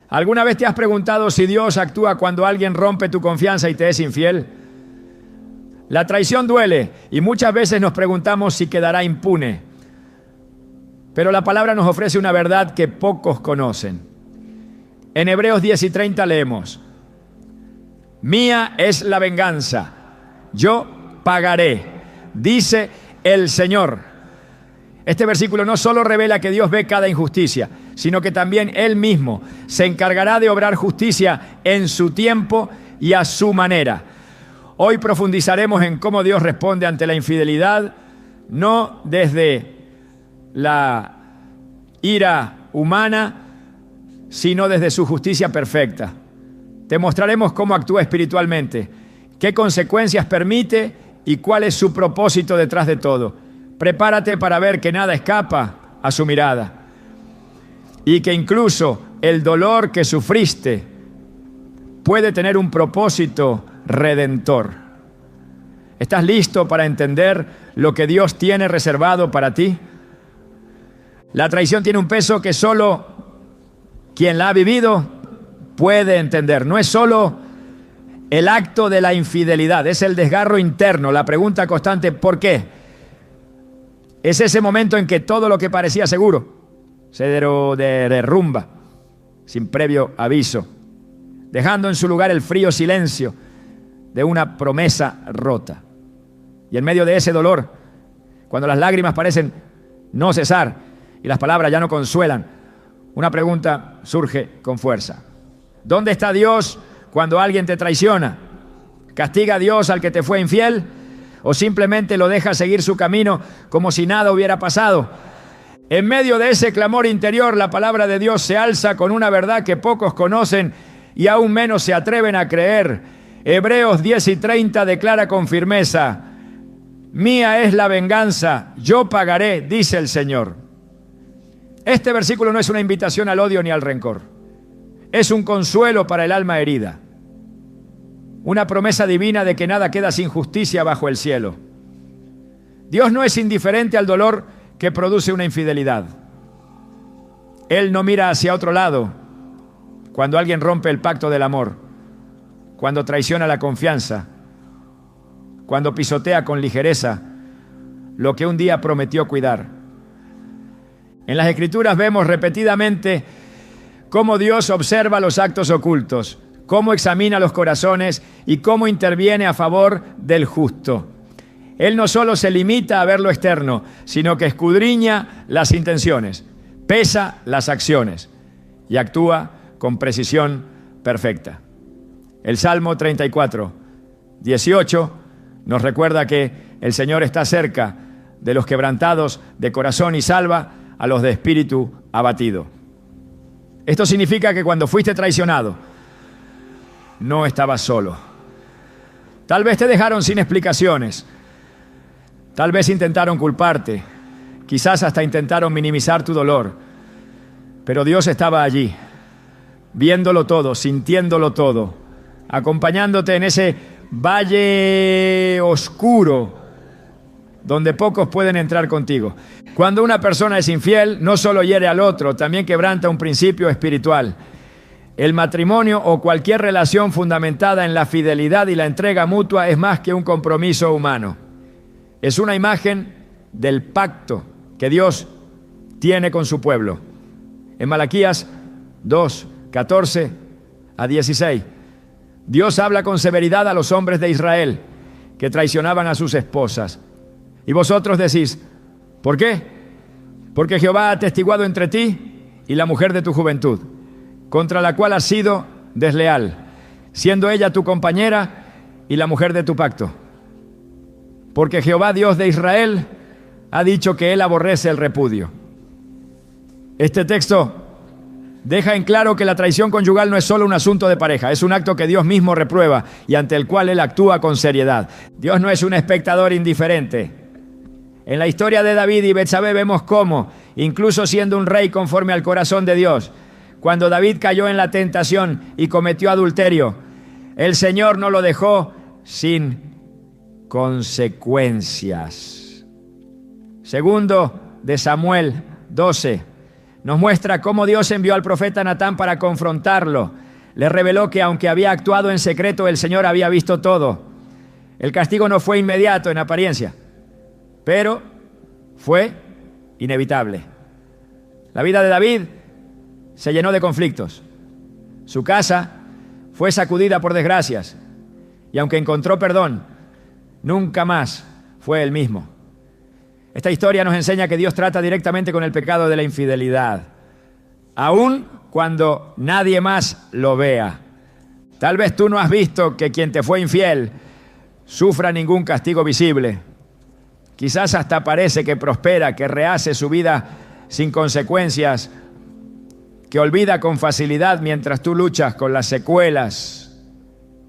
¿Alguna vez te has preguntado si Dios actúa cuando alguien rompe tu confianza y te es infiel? La traición duele y muchas veces nos preguntamos si quedará impune. Pero la palabra nos ofrece una verdad que pocos conocen. En Hebreos 10:30 leemos: Mía es la venganza, yo pagaré, dice el Señor. Este versículo no solo revela que Dios ve cada injusticia, sino que también Él mismo se encargará de obrar justicia en su tiempo y a su manera. Hoy profundizaremos en cómo Dios responde ante la infidelidad, no desde la ira humana, sino desde su justicia perfecta. Te mostraremos cómo actúa espiritualmente, qué consecuencias permite y cuál es su propósito detrás de todo. Prepárate para ver que nada escapa a su mirada y que incluso el dolor que sufriste puede tener un propósito redentor. ¿Estás listo para entender lo que Dios tiene reservado para ti? La traición tiene un peso que solo quien la ha vivido puede entender. No es solo el acto de la infidelidad, es el desgarro interno, la pregunta constante: ¿por qué? Es ese momento en que todo lo que parecía seguro se derrumba sin previo aviso, dejando en su lugar el frío silencio de una promesa rota. Y en medio de ese dolor, cuando las lágrimas parecen no cesar y las palabras ya no consuelan, una pregunta surge con fuerza: ¿dónde está Dios cuando alguien te traiciona? ¿Castiga a Dios al que te fue infiel? ¿O simplemente lo deja seguir su camino como si nada hubiera pasado? En medio de ese clamor interior, la palabra de Dios se alza con una verdad que pocos conocen y aún menos se atreven a creer. Hebreos 10:30 declara con firmeza: Mía es la venganza, yo pagaré, dice el Señor. Este versículo no es una invitación al odio ni al rencor. Es un consuelo para el alma herida. Una promesa divina de que nada queda sin justicia bajo el cielo. Dios no es indiferente al dolor que produce una infidelidad. Él no mira hacia otro lado cuando alguien rompe el pacto del amor, cuando traiciona la confianza, cuando pisotea con ligereza lo que un día prometió cuidar. En las Escrituras vemos repetidamente cómo Dios observa los actos ocultos, cómo examina los corazones y cómo interviene a favor del justo. Él no solo se limita a ver lo externo, sino que escudriña las intenciones, pesa las acciones y actúa con precisión perfecta. El Salmo 34:18 nos recuerda que el Señor está cerca de los quebrantados de corazón y salva a los de espíritu abatido. Esto significa que cuando fuiste traicionado, no estabas solo. Tal vez te dejaron sin explicaciones. Tal vez intentaron culparte. Quizás hasta intentaron minimizar tu dolor. Pero Dios estaba allí, viéndolo todo, sintiéndolo todo, acompañándote en ese valle oscuro donde pocos pueden entrar contigo. Cuando una persona es infiel, no solo hiere al otro, también quebranta un principio espiritual. El matrimonio o cualquier relación fundamentada en la fidelidad y la entrega mutua es más que un compromiso humano. Es una imagen del pacto que Dios tiene con su pueblo. En Malaquías 2:14-16, Dios habla con severidad a los hombres de Israel que traicionaban a sus esposas. Y vosotros decís: ¿por qué? Porque Jehová ha atestiguado entre ti y la mujer de tu juventud, contra la cual has sido desleal, siendo ella tu compañera y la mujer de tu pacto. Porque Jehová, Dios de Israel, ha dicho que Él aborrece el repudio. Este texto deja en claro que la traición conyugal no es solo un asunto de pareja, es un acto que Dios mismo reprueba y ante el cual Él actúa con seriedad. Dios no es un espectador indiferente. En la historia de David y Betsabé vemos cómo, incluso siendo un rey conforme al corazón de Dios, cuando David cayó en la tentación y cometió adulterio, el Señor no lo dejó sin consecuencias. Segundo de Samuel 12 nos muestra cómo Dios envió al profeta Natán para confrontarlo. Le reveló que aunque había actuado en secreto, el Señor había visto todo. El castigo no fue inmediato en apariencia, pero fue inevitable. La vida de David se llenó de conflictos. Su casa fue sacudida por desgracias y aunque encontró perdón, nunca más fue el mismo. Esta historia nos enseña que Dios trata directamente con el pecado de la infidelidad, aun cuando nadie más lo vea. Tal vez tú no has visto que quien te fue infiel sufra ningún castigo visible. Quizás hasta parece que prospera, que rehace su vida sin consecuencias, que olvida con facilidad mientras tú luchas con las secuelas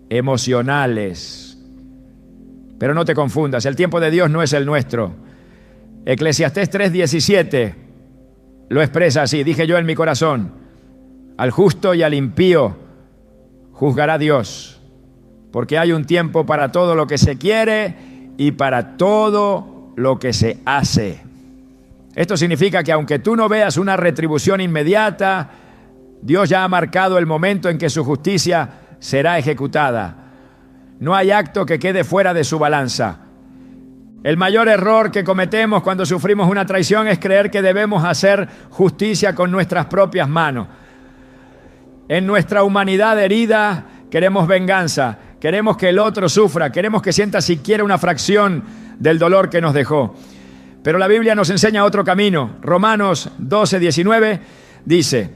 emocionales. Pero no te confundas, el tiempo de Dios no es el nuestro. Eclesiastés 3:17 lo expresa así: dije yo en mi corazón, al justo y al impío juzgará Dios, porque hay un tiempo para todo lo que se quiere y para todo lo que se hace. Esto significa que aunque tú no veas una retribución inmediata, Dios ya ha marcado el momento en que su justicia será ejecutada. No hay acto que quede fuera de su balanza. El mayor error que cometemos cuando sufrimos una traición es creer que debemos hacer justicia con nuestras propias manos. En nuestra humanidad herida queremos venganza, queremos que el otro sufra, queremos que sienta siquiera una fracción del dolor que nos dejó. Pero la Biblia nos enseña otro camino. Romanos 12:19 dice: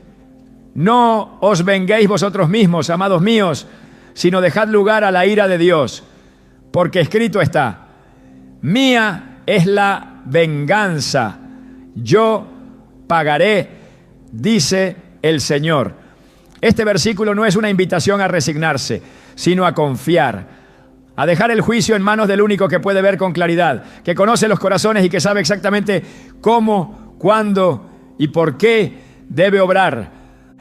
no os venguéis vosotros mismos, amados míos, sino dejad lugar a la ira de Dios, porque escrito está: mía es la venganza, yo pagaré, dice el Señor. Este versículo no es una invitación a resignarse, sino a confiar, a dejar el juicio en manos del único que puede ver con claridad, que conoce los corazones y que sabe exactamente cómo, cuándo y por qué debe obrar.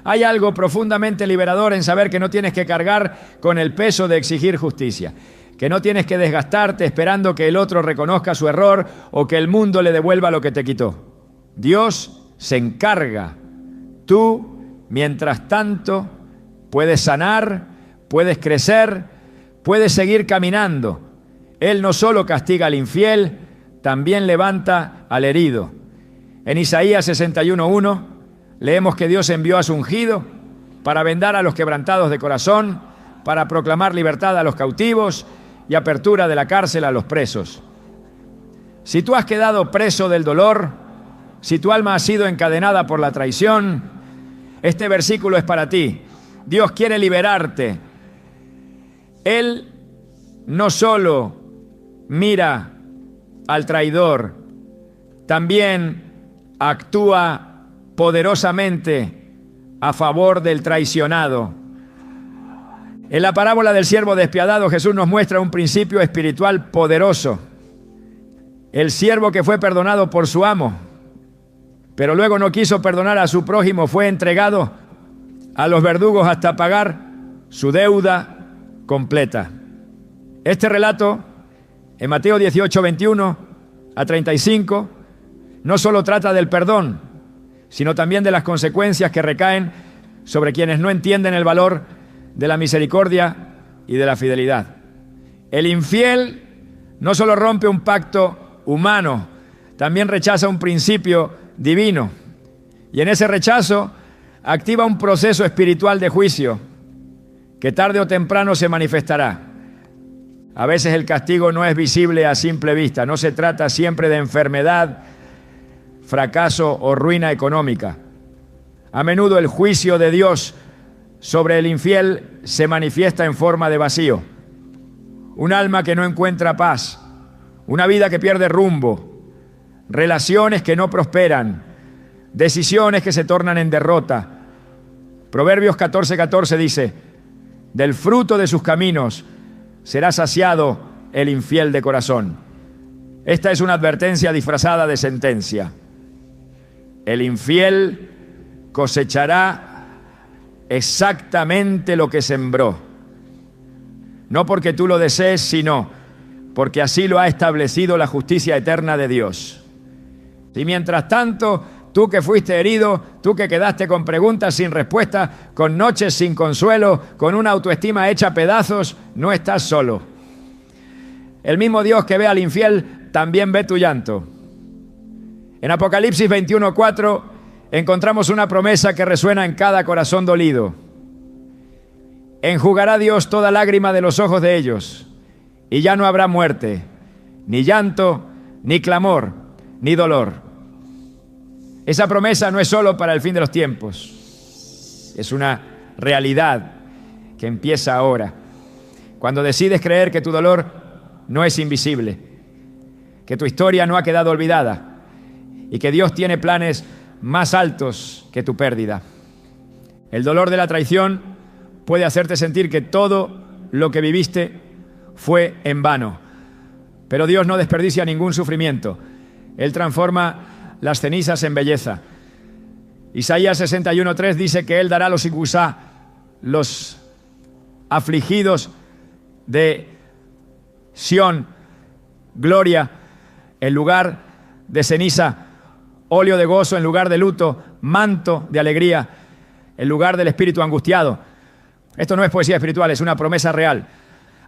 Hay algo profundamente liberador en saber que no tienes que cargar con el peso de exigir justicia, que no tienes que desgastarte esperando que el otro reconozca su error o que el mundo le devuelva lo que te quitó. Dios se encarga. Tú, mientras tanto, puedes sanar, puedes crecer, puedes seguir caminando. Él no solo castiga al infiel, también levanta al herido. En Isaías 61:1 leemos que Dios envió a su ungido para vendar a los quebrantados de corazón, para proclamar libertad a los cautivos y apertura de la cárcel a los presos. Si tú has quedado preso del dolor, si tu alma ha sido encadenada por la traición, este versículo es para ti. Dios quiere liberarte. Él no solo mira al traidor, también actúa poderosamente a favor del traicionado. En la parábola del siervo despiadado, Jesús nos muestra un principio espiritual poderoso. El siervo que fue perdonado por su amo, pero luego no quiso perdonar a su prójimo, fue entregado a los verdugos hasta pagar su deuda completa. Este relato, en Mateo 18:21 a 35, no solo trata del perdón, sino también de las consecuencias que recaen sobre quienes no entienden el valor de la misericordia y de la fidelidad. El infiel no solo rompe un pacto humano, también rechaza un principio divino. Y en ese rechazo activa un proceso espiritual de juicio que tarde o temprano se manifestará. A veces el castigo no es visible a simple vista, no se trata siempre de enfermedad, fracaso o ruina económica. A menudo el juicio de Dios sobre el infiel se manifiesta en forma de vacío. Un alma que no encuentra paz, una vida que pierde rumbo, relaciones que no prosperan, decisiones que se tornan en derrota. Proverbios 14:14 dice: del fruto de sus caminos será saciado el infiel de corazón. Esta es una advertencia disfrazada de sentencia. El infiel cosechará exactamente lo que sembró. No porque tú lo desees, sino porque así lo ha establecido la justicia eterna de Dios. Y mientras tanto tú que fuiste herido, tú que quedaste con preguntas sin respuesta, con noches sin consuelo, con una autoestima hecha a pedazos, no estás solo. El mismo Dios que ve al infiel también ve tu llanto. En Apocalipsis 21:4 encontramos una promesa que resuena en cada corazón dolido. Enjugará Dios toda lágrima de los ojos de ellos, y ya no habrá muerte, ni llanto, ni clamor, ni dolor. Esa promesa no es solo para el fin de los tiempos, es una realidad que empieza ahora. Cuando decides creer que tu dolor no es invisible, que tu historia no ha quedado olvidada y que Dios tiene planes más altos que tu pérdida. El dolor de la traición puede hacerte sentir que todo lo que viviste fue en vano, pero Dios no desperdicia ningún sufrimiento. Él transforma las cenizas en belleza. Isaías 61:3 dice que Él dará a los Icusá, los afligidos de Sión, gloria en lugar de ceniza, óleo de gozo en lugar de luto, manto de alegría en lugar del espíritu angustiado. Esto no es poesía espiritual, es una promesa real.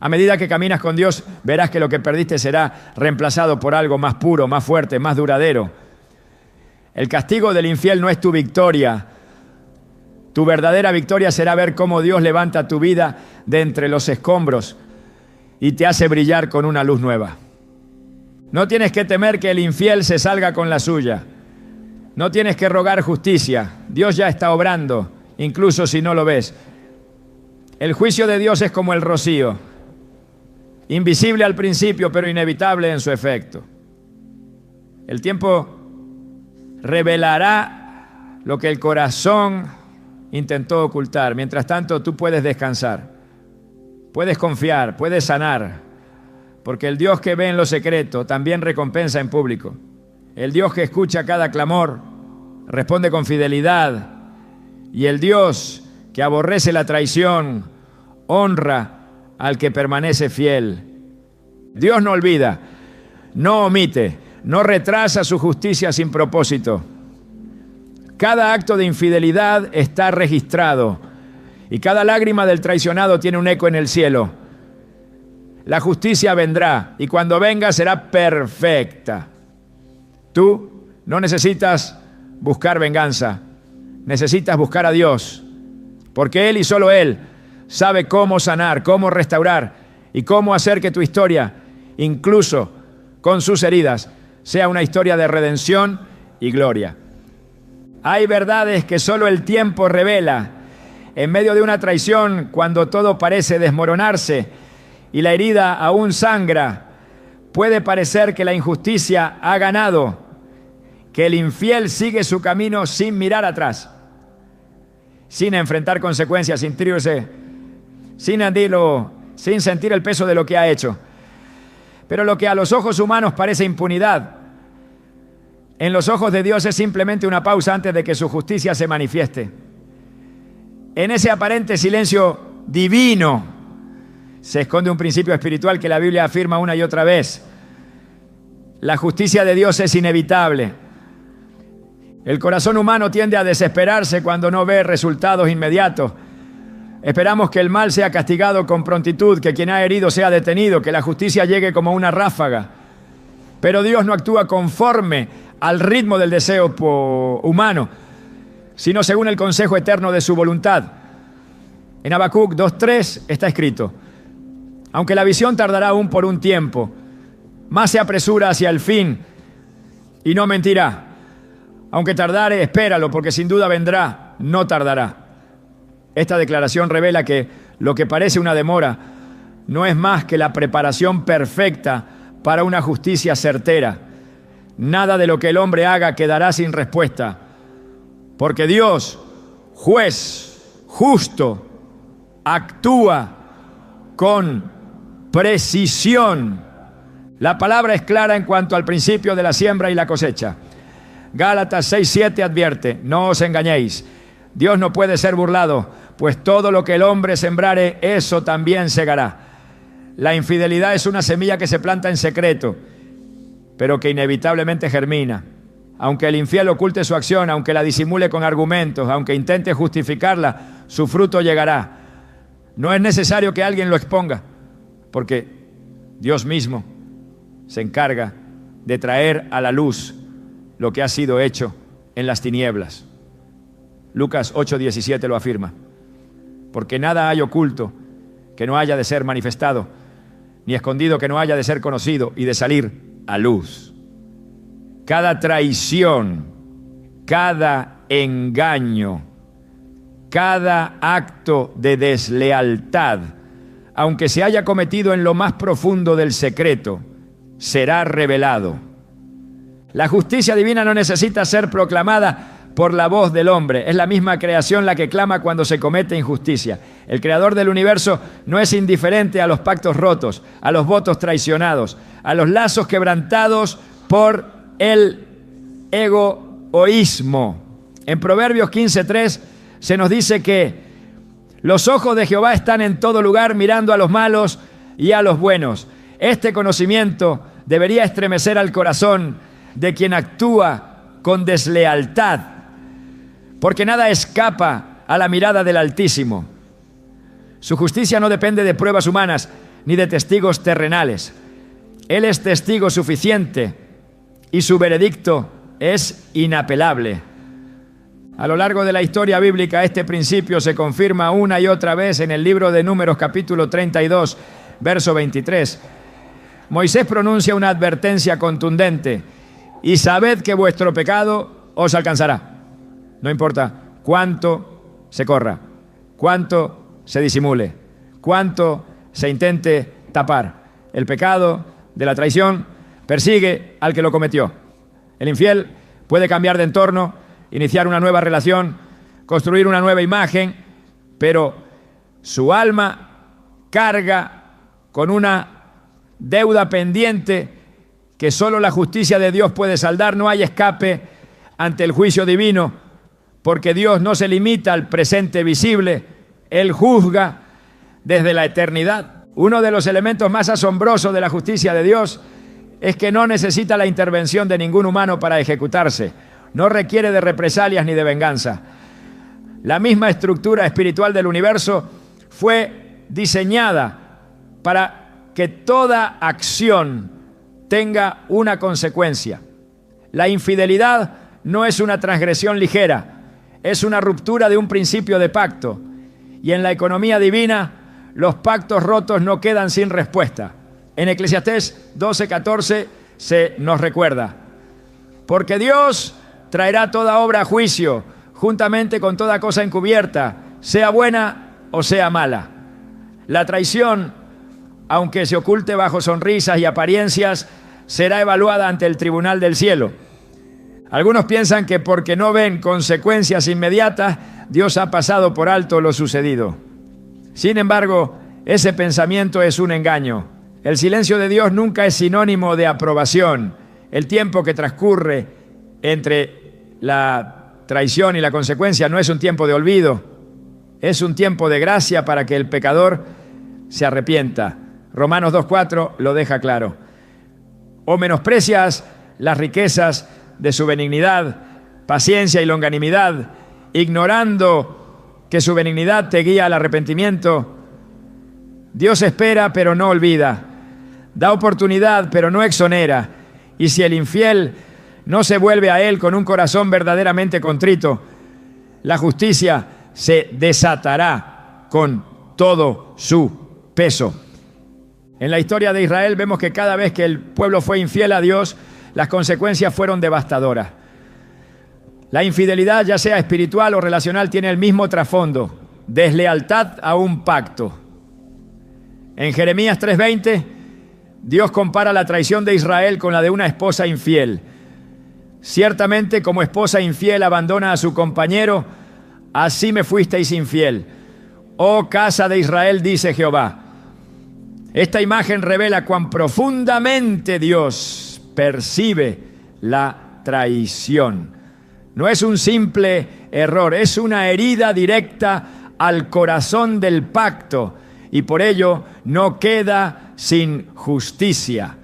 A medida que caminas con Dios, verás que lo que perdiste será reemplazado por algo más puro, más fuerte, más duradero. El castigo del infiel no es tu victoria. Tu verdadera victoria será ver cómo Dios levanta tu vida de entre los escombros y te hace brillar con una luz nueva. No tienes que temer que el infiel se salga con la suya. No tienes que rogar justicia. Dios ya está obrando, incluso si no lo ves. El juicio de Dios es como el rocío, invisible al principio, pero inevitable en su efecto. El tiempo revelará lo que el corazón intentó ocultar. Mientras tanto, tú puedes descansar, puedes confiar, puedes sanar, porque el Dios que ve en lo secreto también recompensa en público. El Dios que escucha cada clamor responde con fidelidad, y el Dios que aborrece la traición honra al que permanece fiel. Dios no olvida, no omite, no retrasa su justicia sin propósito. Cada acto de infidelidad está registrado y cada lágrima del traicionado tiene un eco en el cielo. La justicia vendrá y cuando venga será perfecta. Tú no necesitas buscar venganza, necesitas buscar a Dios, porque Él y solo Él sabe cómo sanar, cómo restaurar y cómo hacer que tu historia, incluso con sus heridas, sea una historia de redención y gloria. Hay verdades que solo el tiempo revela. En medio de una traición, cuando todo parece desmoronarse y la herida aún sangra, puede parecer que la injusticia ha ganado, que el infiel sigue su camino sin mirar atrás, sin enfrentar consecuencias, sin sentir el peso de lo que ha hecho. Pero lo que a los ojos humanos parece impunidad, en los ojos de Dios es simplemente una pausa antes de que su justicia se manifieste. En ese aparente silencio divino se esconde un principio espiritual que la Biblia afirma una y otra vez. La justicia de Dios es inevitable. El corazón humano tiende a desesperarse cuando no ve resultados inmediatos. Esperamos que el mal sea castigado con prontitud, que quien ha herido sea detenido, que la justicia llegue como una ráfaga. Pero Dios no actúa conforme al ritmo del deseo humano, sino según el consejo eterno de su voluntad. En Habacuc 2:3 está escrito: aunque la visión tardará aún por un tiempo, más se apresura hacia el fin y no mentirá. Aunque tardare, espéralo, porque sin duda vendrá, no tardará. Esta declaración revela que lo que parece una demora no es más que la preparación perfecta para una justicia certera. Nada de lo que el hombre haga quedará sin respuesta, porque Dios, juez justo, actúa con precisión. La palabra es clara en cuanto al principio de la siembra y la cosecha. Gálatas 6:7 advierte: no os engañéis, Dios no puede ser burlado, pues todo lo que el hombre sembrare, eso también segará. La infidelidad es una semilla que se planta en secreto, pero que inevitablemente germina. Aunque el infiel oculte su acción, aunque la disimule con argumentos, aunque intente justificarla, su fruto llegará. No es necesario que alguien lo exponga, porque Dios mismo se encarga de traer a la luz lo que ha sido hecho en las tinieblas. Lucas 8:17 lo afirma. Porque nada hay oculto que no haya de ser manifestado, ni escondido que no haya de ser conocido y de salir a luz. Cada traición, cada engaño, cada acto de deslealtad, aunque se haya cometido en lo más profundo del secreto, será revelado. La justicia divina no necesita ser proclamada por la voz del hombre. Es la misma creación la que clama cuando se comete injusticia. El creador del universo no es indiferente a los pactos rotos, a los votos traicionados, a los lazos quebrantados por el egoísmo. En Proverbios 15:3 se nos dice que los ojos de Jehová están en todo lugar, mirando a los malos y a los buenos. Este conocimiento debería estremecer al corazón de quien actúa con deslealtad, porque nada escapa a la mirada del Altísimo. Su justicia no depende de pruebas humanas ni de testigos terrenales. Él es testigo suficiente y su veredicto es inapelable. A lo largo de la historia bíblica, este principio se confirma una y otra vez en el libro de Números, capítulo 32, verso 23. Moisés pronuncia una advertencia contundente: y sabed que vuestro pecado os alcanzará. No importa cuánto se corra, cuánto se disimule, cuánto se intente tapar. El pecado de la traición persigue al que lo cometió. El infiel puede cambiar de entorno, iniciar una nueva relación, construir una nueva imagen, pero su alma carga con una deuda pendiente que solo la justicia de Dios puede saldar. No hay escape ante el juicio divino, porque Dios no se limita al presente visible, Él juzga desde la eternidad. Uno de los elementos más asombrosos de la justicia de Dios es que no necesita la intervención de ningún humano para ejecutarse. No requiere de represalias ni de venganza. La misma estructura espiritual del universo fue diseñada para que toda acción tenga una consecuencia. La infidelidad no es una transgresión ligera, es una ruptura de un principio de pacto. Y en la economía divina, los pactos rotos no quedan sin respuesta. En Eclesiastés 12:14 se nos recuerda: porque Dios traerá toda obra a juicio, juntamente con toda cosa encubierta, sea buena o sea mala. La traición, aunque se oculte bajo sonrisas y apariencias, será evaluada ante el tribunal del cielo. Algunos piensan que porque no ven consecuencias inmediatas, Dios ha pasado por alto lo sucedido. Sin embargo, ese pensamiento es un engaño. El silencio de Dios nunca es sinónimo de aprobación. El tiempo que transcurre entre la traición y la consecuencia no es un tiempo de olvido, es un tiempo de gracia para que el pecador se arrepienta. Romanos 2:4 lo deja claro. O menosprecias las riquezas de su benignidad, paciencia y longanimidad, ignorando que su benignidad te guía al arrepentimiento. Dios espera, pero no olvida. Da oportunidad, pero no exonera. Y si el infiel no se vuelve a Él con un corazón verdaderamente contrito, la justicia se desatará con todo su peso. En la historia de Israel vemos que cada vez que el pueblo fue infiel a Dios, las consecuencias fueron devastadoras. La infidelidad, ya sea espiritual o relacional, tiene el mismo trasfondo: deslealtad a un pacto. En Jeremías 3:20, Dios compara la traición de Israel con la de una esposa infiel. Ciertamente, como esposa infiel abandona a su compañero, así me fuisteis infiel, oh casa de Israel, dice Jehová. Esta imagen revela cuán profundamente Dios percibe la traición. No es un simple error, es una herida directa al corazón del pacto, y por ello no queda sin justicia.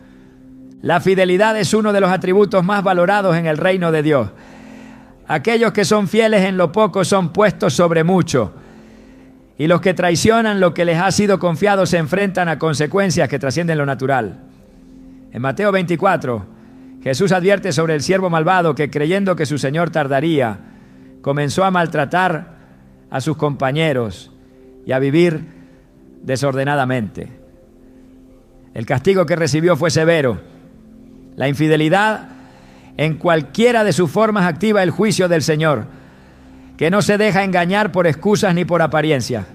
La fidelidad es uno de los atributos más valorados en el reino de Dios. Aquellos que son fieles en lo poco son puestos sobre mucho. Y los que traicionan lo que les ha sido confiado se enfrentan a consecuencias que trascienden lo natural. En Mateo 24, Jesús advierte sobre el siervo malvado que, creyendo que su señor tardaría, comenzó a maltratar a sus compañeros y a vivir desordenadamente. El castigo que recibió fue severo. La infidelidad, en cualquiera de sus formas, activa el juicio del Señor, que no se deja engañar por excusas ni por apariencia.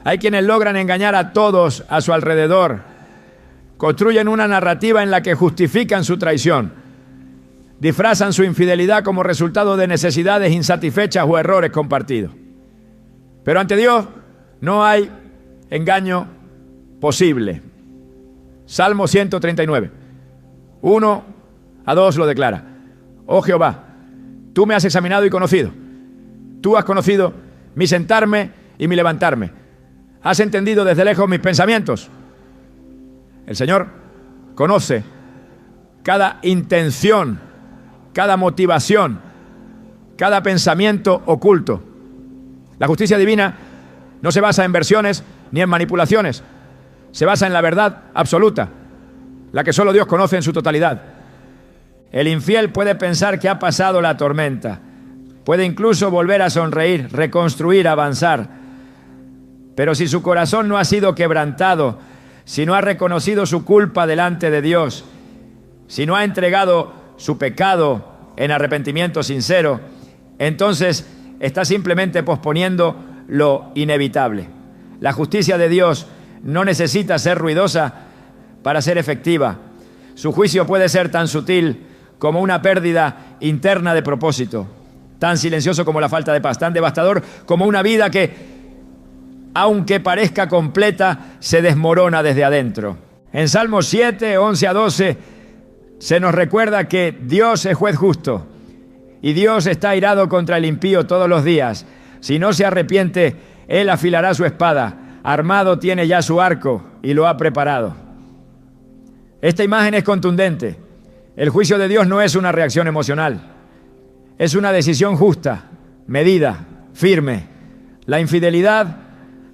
Hay quienes logran engañar a todos a su alrededor, construyen una narrativa en la que justifican su traición, disfrazan su infidelidad como resultado de necesidades insatisfechas o errores compartidos. Pero ante Dios no hay engaño posible. Salmo 139, 1-2 lo declara. Oh Jehová, tú me has examinado y conocido. Tú has conocido mi sentarme y mi levantarme. Has entendido desde lejos mis pensamientos. El Señor conoce cada intención, cada motivación, cada pensamiento oculto. La justicia divina no se basa en versiones ni en manipulaciones. Se basa en la verdad absoluta, la que solo Dios conoce en su totalidad. El infiel puede pensar que ha pasado la tormenta. Puede incluso volver a sonreír, reconstruir, avanzar. Pero si su corazón no ha sido quebrantado, si no ha reconocido su culpa delante de Dios, si no ha entregado su pecado en arrepentimiento sincero, entonces está simplemente posponiendo lo inevitable. La justicia de Dios no necesita ser ruidosa para ser efectiva. Su juicio puede ser tan sutil como una pérdida interna de propósito, tan silencioso como la falta de paz, tan devastador como una vida que, aunque parezca completa, se desmorona desde adentro. En Salmos 7, 11-12, se nos recuerda que Dios es juez justo y Dios está airado contra el impío todos los días. Si no se arrepiente, Él afilará su espada. Armado tiene ya su arco y lo ha preparado. Esta imagen es contundente. El juicio de Dios no es una reacción emocional. Es una decisión justa, medida, firme. La infidelidad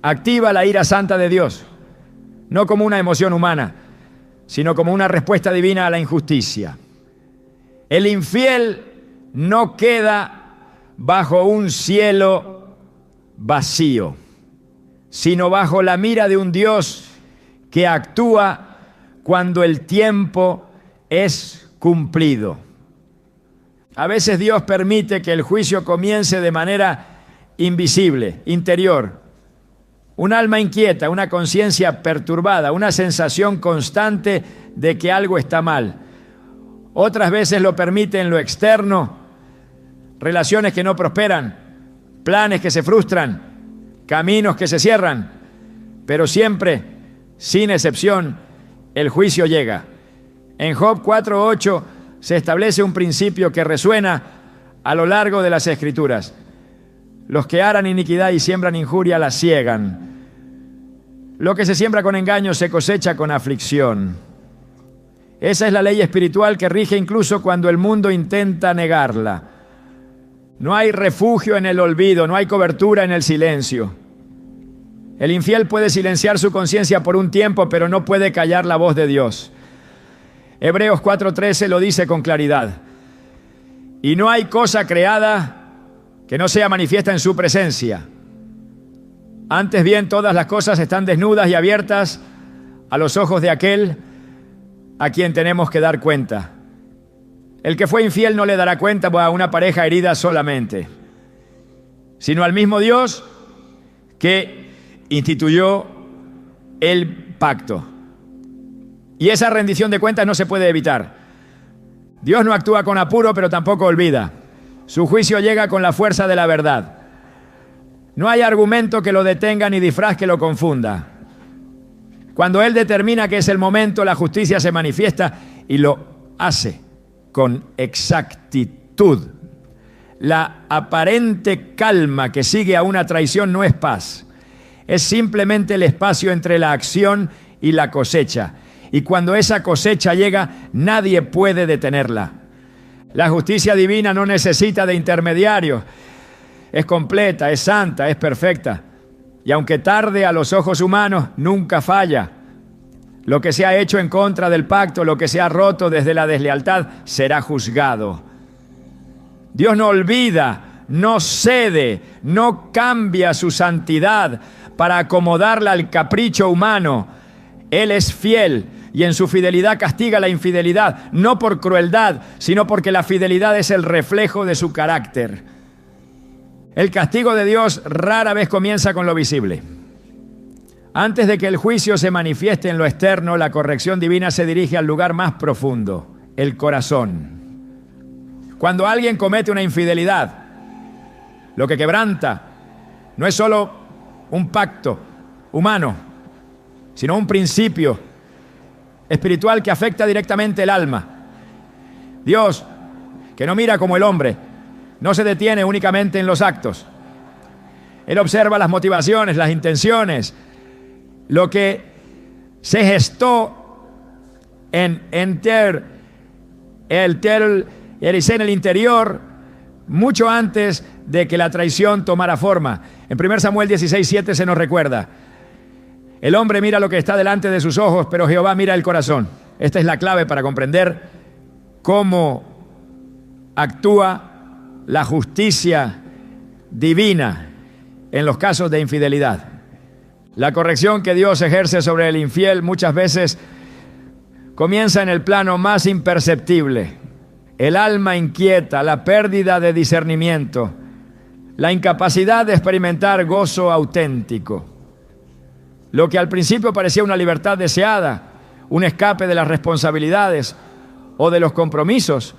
activa la ira santa de Dios, no como una emoción humana, sino como una respuesta divina a la injusticia. El infiel no queda bajo un cielo vacío, sino bajo la mira de un Dios que actúa cuando el tiempo es cumplido. A veces Dios permite que el juicio comience de manera invisible, interior. Un alma inquieta, una conciencia perturbada, una sensación constante de que algo está mal. Otras veces lo permite en lo externo, relaciones que no prosperan, planes que se frustran, caminos que se cierran, pero siempre, sin excepción, el juicio llega. En Job 4:8 se establece un principio que resuena a lo largo de las Escrituras. Los que aran iniquidad y siembran injuria la ciegan. Lo que se siembra con engaño se cosecha con aflicción. Esa es la ley espiritual que rige incluso cuando el mundo intenta negarla. No hay refugio en el olvido, no hay cobertura en el silencio. El infiel puede silenciar su conciencia por un tiempo, pero no puede callar la voz de Dios. Hebreos 4:13 lo dice con claridad. Y no hay cosa creada que no sea manifiesta en su presencia. Antes bien, todas las cosas están desnudas y abiertas a los ojos de aquel a quien tenemos que dar cuenta. El que fue infiel no le dará cuenta a una pareja herida solamente, sino al mismo Dios que instituyó el pacto. Y esa rendición de cuentas no se puede evitar. Dios no actúa con apuro, pero tampoco olvida. Su juicio llega con la fuerza de la verdad. No hay argumento que lo detenga ni disfraz que lo confunda. Cuando Él determina que es el momento, la justicia se manifiesta y lo hace con exactitud. La aparente calma que sigue a una traición no es paz. Es simplemente el espacio entre la acción y la cosecha. Y cuando esa cosecha llega, nadie puede detenerla. La justicia divina no necesita de intermediarios. Es completa, es santa, es perfecta. Y aunque tarde a los ojos humanos, nunca falla. Lo que se ha hecho en contra del pacto, lo que se ha roto desde la deslealtad, será juzgado. Dios no olvida, no cede, no cambia su santidad para acomodarla al capricho humano. Él es fiel y en su fidelidad castiga la infidelidad, no por crueldad, sino porque la fidelidad es el reflejo de su carácter. El castigo de Dios rara vez comienza con lo visible. Antes de que el juicio se manifieste en lo externo, la corrección divina se dirige al lugar más profundo, el corazón. Cuando alguien comete una infidelidad, lo que quebranta no es solo un pacto humano, sino un principio espiritual que afecta directamente el alma. Dios, que no mira como el hombre, no se detiene únicamente en los actos. Él observa las motivaciones, las intenciones, lo que se gestó en el interior mucho antes de que la traición tomara forma. En 1 Samuel 16:7 se nos recuerda: el hombre mira lo que está delante de sus ojos, pero Jehová mira el corazón. Esta es la clave para comprender cómo actúa la justicia divina en los casos de infidelidad. La corrección que Dios ejerce sobre el infiel muchas veces comienza en el plano más imperceptible. El alma inquieta, la pérdida de discernimiento, la incapacidad de experimentar gozo auténtico. Lo que al principio parecía una libertad deseada, un escape de las responsabilidades o de los compromisos,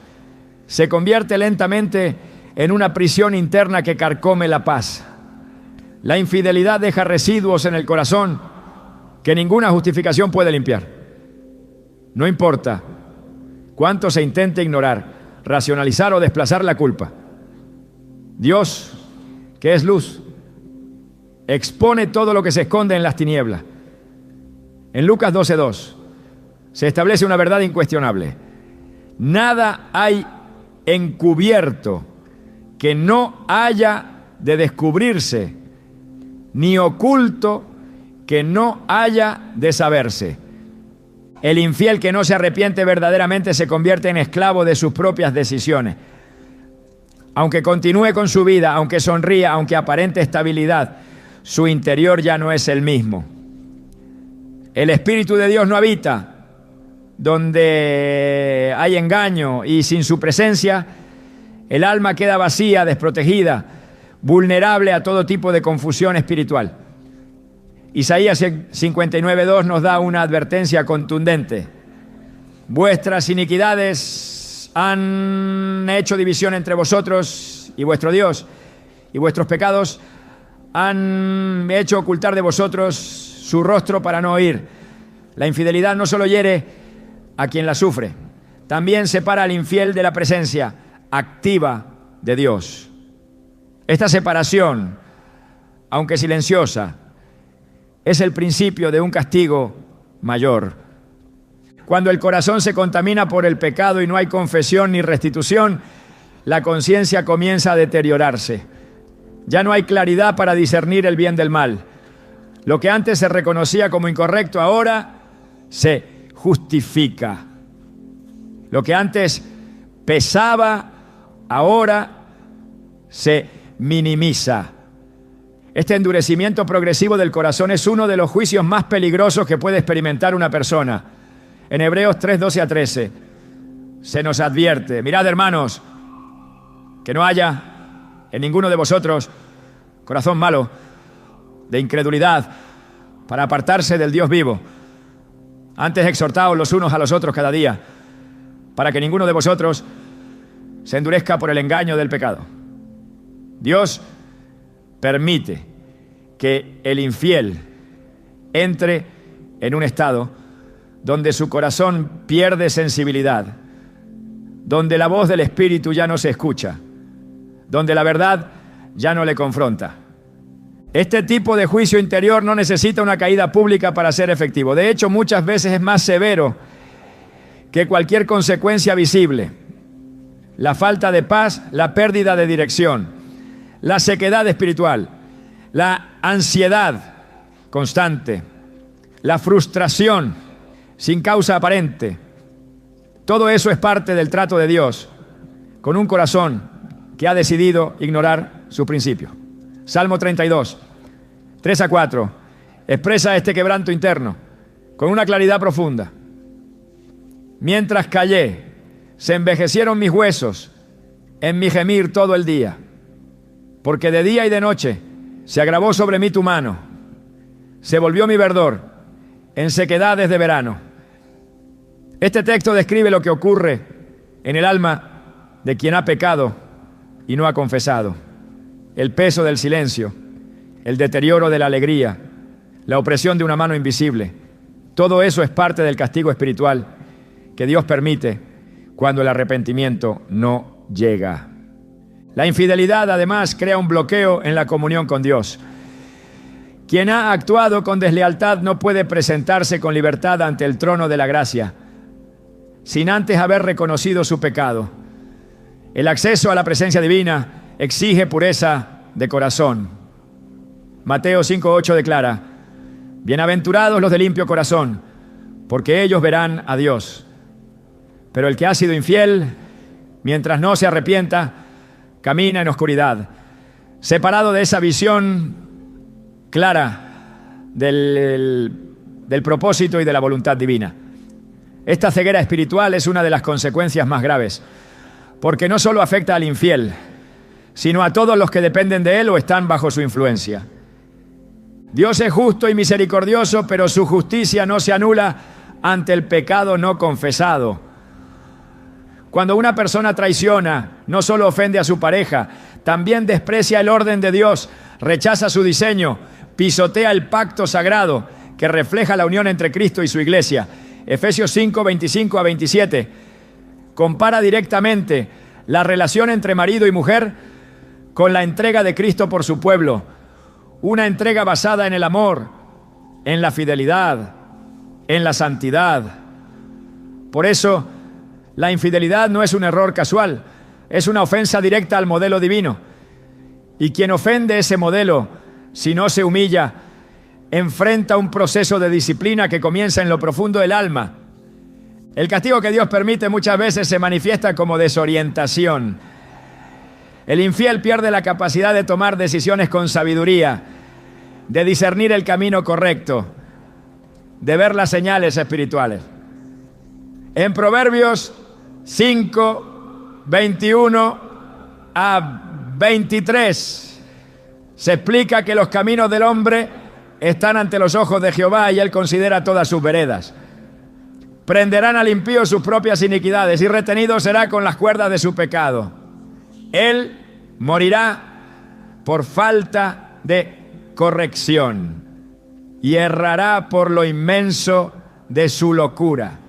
se convierte lentamente en una prisión interna que carcome la paz. La infidelidad deja residuos en el corazón que ninguna justificación puede limpiar. No importa cuánto se intente ignorar, racionalizar o desplazar la culpa. Dios, que es luz, expone todo lo que se esconde en las tinieblas. En Lucas 12:2 se establece una verdad incuestionable: nada hay encubierto que no haya de descubrirse, ni oculto que no haya de saberse. El infiel que no se arrepiente verdaderamente se convierte en esclavo de sus propias decisiones. Aunque continúe con su vida, aunque sonría, aunque aparente estabilidad, su interior ya no es el mismo. El Espíritu de Dios no habita donde hay engaño, y sin su presencia el alma queda vacía, desprotegida, vulnerable a todo tipo de confusión espiritual. Isaías 59:2 nos da una advertencia contundente: vuestras iniquidades han hecho división entre vosotros y vuestro Dios, y vuestros pecados han hecho ocultar de vosotros su rostro para no oír. La infidelidad no solo hiere a quien la sufre, también separa al infiel de la presencia activa de Dios. Esta separación, aunque silenciosa, es el principio de un castigo mayor. Cuando el corazón se contamina por el pecado y no hay confesión ni restitución, la conciencia comienza a deteriorarse. Ya no hay claridad para discernir el bien del mal. Lo que antes se reconocía como incorrecto ahora se justifica. Lo que antes pesaba ahora se minimiza. Este endurecimiento progresivo del corazón es uno de los juicios más peligrosos que puede experimentar una persona. En Hebreos 3:12-13 se nos advierte: mirad, hermanos, que no haya en ninguno de vosotros corazón malo de incredulidad para apartarse del Dios vivo. Antes exhortaos los unos a los otros cada día, para que ninguno de vosotros se endurezca por el engaño del pecado. Dios permite que el infiel entre en un estado donde su corazón pierde sensibilidad, donde la voz del Espíritu ya no se escucha, donde la verdad ya no le confronta. Este tipo de juicio interior no necesita una caída pública para ser efectivo. De hecho, muchas veces es más severo que cualquier consecuencia visible. La falta de paz, la pérdida de dirección, la sequedad espiritual, la ansiedad constante, la frustración sin causa aparente. Todo eso es parte del trato de Dios con un corazón que ha decidido ignorar su principio. Salmo 32, 3-4, expresa este quebranto interno con una claridad profunda. Mientras callé, se envejecieron mis huesos en mi gemir todo el día, porque de día y de noche se agravó sobre mí tu mano, se volvió mi verdor en sequedades de verano. Este texto describe lo que ocurre en el alma de quien ha pecado y no ha confesado. El peso del silencio, el deterioro de la alegría, la opresión de una mano invisible. Todo eso es parte del castigo espiritual que Dios permite cuando el arrepentimiento no llega. La infidelidad, además, crea un bloqueo en la comunión con Dios. Quien ha actuado con deslealtad no puede presentarse con libertad ante el trono de la gracia, sin antes haber reconocido su pecado. El acceso a la presencia divina exige pureza de corazón. Mateo 5:8 declara: bienaventurados los de limpio corazón, porque ellos verán a Dios. Pero el que ha sido infiel, mientras no se arrepienta, camina en oscuridad, separado de esa visión clara del propósito y de la voluntad divina. Esta ceguera espiritual es una de las consecuencias más graves, porque no solo afecta al infiel, sino a todos los que dependen de él o están bajo su influencia. Dios es justo y misericordioso, pero su justicia no se anula ante el pecado no confesado. Cuando una persona traiciona, no solo ofende a su pareja, también desprecia el orden de Dios, rechaza su diseño, pisotea el pacto sagrado que refleja la unión entre Cristo y su iglesia. Efesios 5, 25-27 compara directamente la relación entre marido y mujer con la entrega de Cristo por su pueblo. Una entrega basada en el amor, en la fidelidad, en la santidad. Por eso, la infidelidad no es un error casual, es una ofensa directa al modelo divino. Y quien ofende ese modelo, si no se humilla, enfrenta un proceso de disciplina que comienza en lo profundo del alma. El castigo que Dios permite muchas veces se manifiesta como desorientación. El infiel pierde la capacidad de tomar decisiones con sabiduría, de discernir el camino correcto, de ver las señales espirituales. En Proverbios 5, 21 a 23 se explica que los caminos del hombre están ante los ojos de Jehová y él considera todas sus veredas. Prenderán al impío sus propias iniquidades y retenido será con las cuerdas de su pecado. Él morirá por falta de corrección y errará por lo inmenso de su locura.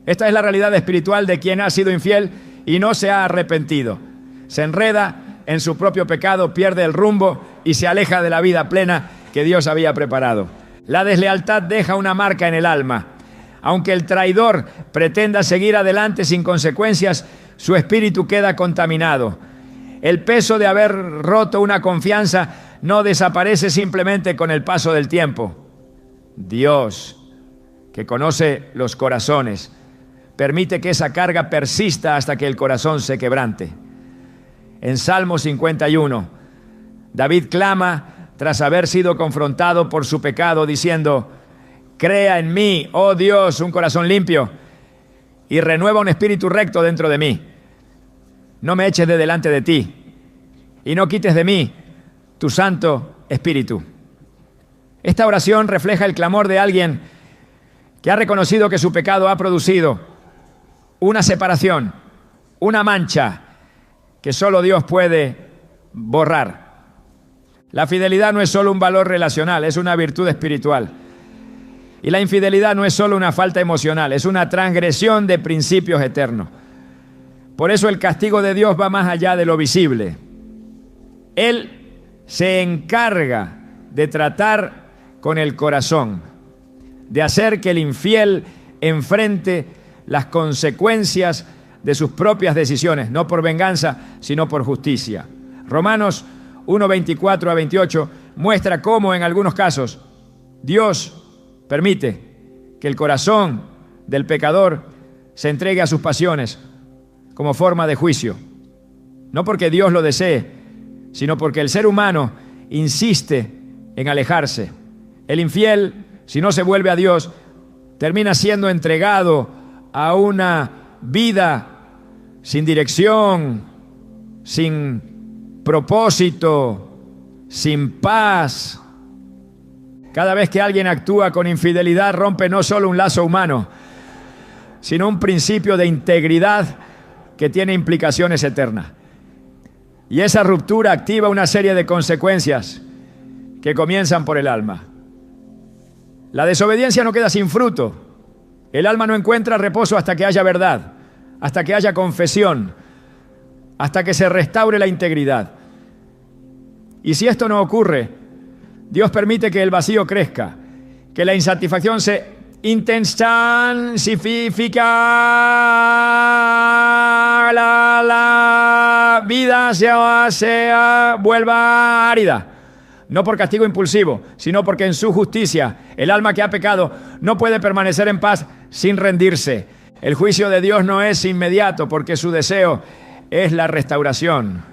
Esta es la realidad espiritual de quien ha sido infiel y no se ha arrepentido. Se enreda en su propio pecado, pierde el rumbo y se aleja de la vida plena que Dios había preparado. La deslealtad deja una marca en el alma. Aunque el traidor pretenda seguir adelante sin consecuencias, su espíritu queda contaminado. El peso de haber roto una confianza no desaparece simplemente con el paso del tiempo. Dios, que conoce los corazones, permite que esa carga persista hasta que el corazón se quebrante. En Salmo 51, David clama tras haber sido confrontado por su pecado, diciendo: crea en mí, oh Dios, un corazón limpio y renueva un espíritu recto dentro de mí. No me eches de delante de ti y no quites de mí tu santo espíritu. Esta oración refleja el clamor de alguien que ha reconocido que su pecado ha producido una separación, una mancha que solo Dios puede borrar. La fidelidad no es solo un valor relacional, es una virtud espiritual. Y la infidelidad no es solo una falta emocional, es una transgresión de principios eternos. Por eso el castigo de Dios va más allá de lo visible. Él se encarga de tratar con el corazón, de hacer que el infiel enfrente las consecuencias de sus propias decisiones, no por venganza, sino por justicia. Romanos 1:24 a 28 muestra cómo en algunos casos Dios permite que el corazón del pecador se entregue a sus pasiones como forma de juicio. No porque Dios lo desee, sino porque el ser humano insiste en alejarse. El infiel, si no se vuelve a Dios, termina siendo entregado a una vida sin dirección, sin propósito, sin paz. Cada vez que alguien actúa con infidelidad, rompe no solo un lazo humano, sino un principio de integridad que tiene implicaciones eternas. Y esa ruptura activa una serie de consecuencias que comienzan por el alma. La desobediencia no queda sin fruto. El alma no encuentra reposo hasta que haya verdad, hasta que haya confesión, hasta que se restaure la integridad. Y si esto no ocurre, Dios permite que el vacío crezca, que la insatisfacción se intensifica, la vida se vuelva árida. No por castigo impulsivo, sino porque en su justicia el alma que ha pecado no puede permanecer en paz sin rendirse. El juicio de Dios no es inmediato porque su deseo es la restauración.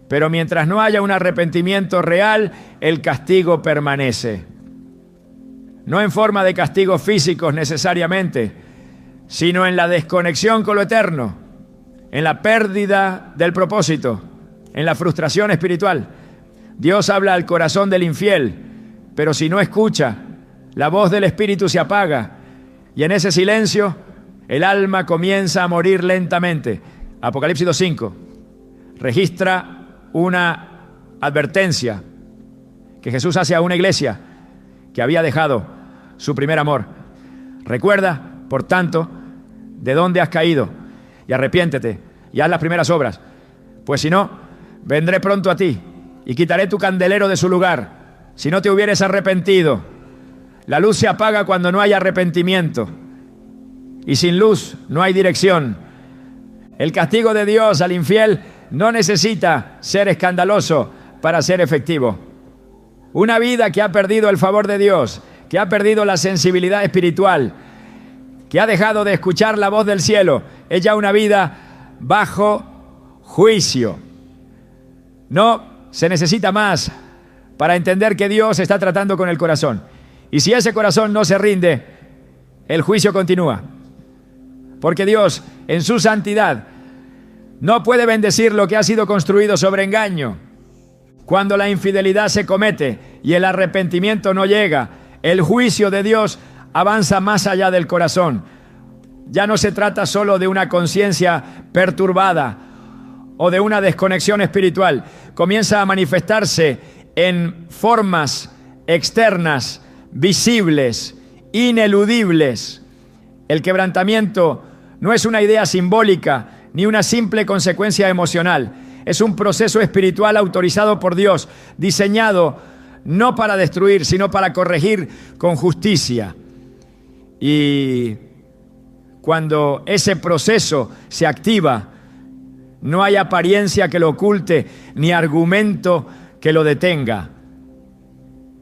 Pero mientras no haya un arrepentimiento real, el castigo permanece. No en forma de castigos físicos necesariamente, sino en la desconexión con lo eterno, en la pérdida del propósito, en la frustración espiritual. Dios habla al corazón del infiel, pero si no escucha, la voz del Espíritu se apaga y en ese silencio el alma comienza a morir lentamente. Apocalipsis 2:5 registra una advertencia que Jesús hace a una iglesia que había dejado su primer amor. Recuerda, por tanto, de dónde has caído y arrepiéntete y haz las primeras obras, pues si no, vendré pronto a ti y quitaré tu candelero de su lugar, si no te hubieres arrepentido. La luz se apaga cuando no hay arrepentimiento, y sin luz no hay dirección. El castigo de Dios al infiel no necesita ser escandaloso para ser efectivo. Una vida que ha perdido el favor de Dios, que ha perdido la sensibilidad espiritual, que ha dejado de escuchar la voz del cielo, es ya una vida bajo juicio. No se necesita más para entender que Dios está tratando con el corazón. Y si ese corazón no se rinde, el juicio continúa. Porque Dios, en su santidad, no puede bendecir lo que ha sido construido sobre engaño. Cuando la infidelidad se comete y el arrepentimiento no llega, el juicio de Dios avanza más allá del corazón. Ya no se trata solo de una conciencia perturbada o de una desconexión espiritual. Comienza a manifestarse en formas externas, visibles, ineludibles. El quebrantamiento no es una idea simbólica ni una simple consecuencia emocional. Es un proceso espiritual autorizado por Dios, diseñado no para destruir, sino para corregir con justicia. Y cuando ese proceso se activa, no hay apariencia que lo oculte, ni argumento que lo detenga.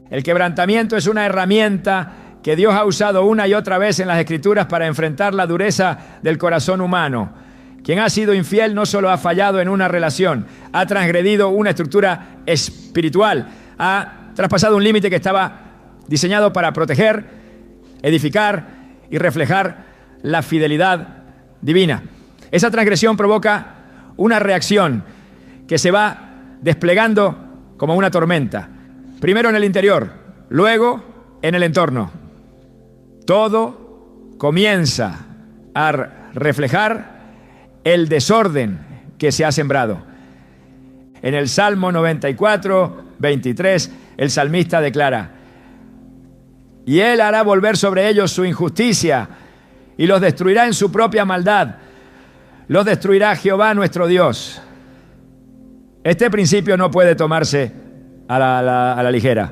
El quebrantamiento es una herramienta que Dios ha usado una y otra vez en las Escrituras para enfrentar la dureza del corazón humano. Quien ha sido infiel no solo ha fallado en una relación, ha transgredido una estructura espiritual, ha traspasado un límite que estaba diseñado para proteger, edificar y reflejar la fidelidad divina. Esa transgresión provoca una reacción que se va desplegando como una tormenta. Primero en el interior, luego en el entorno. Todo comienza a reflejar el desorden que se ha sembrado. En el Salmo 94, 23, el salmista declara: y Él hará volver sobre ellos su injusticia y los destruirá en su propia maldad. Los destruirá Jehová nuestro Dios. Este principio no puede tomarse a la ligera.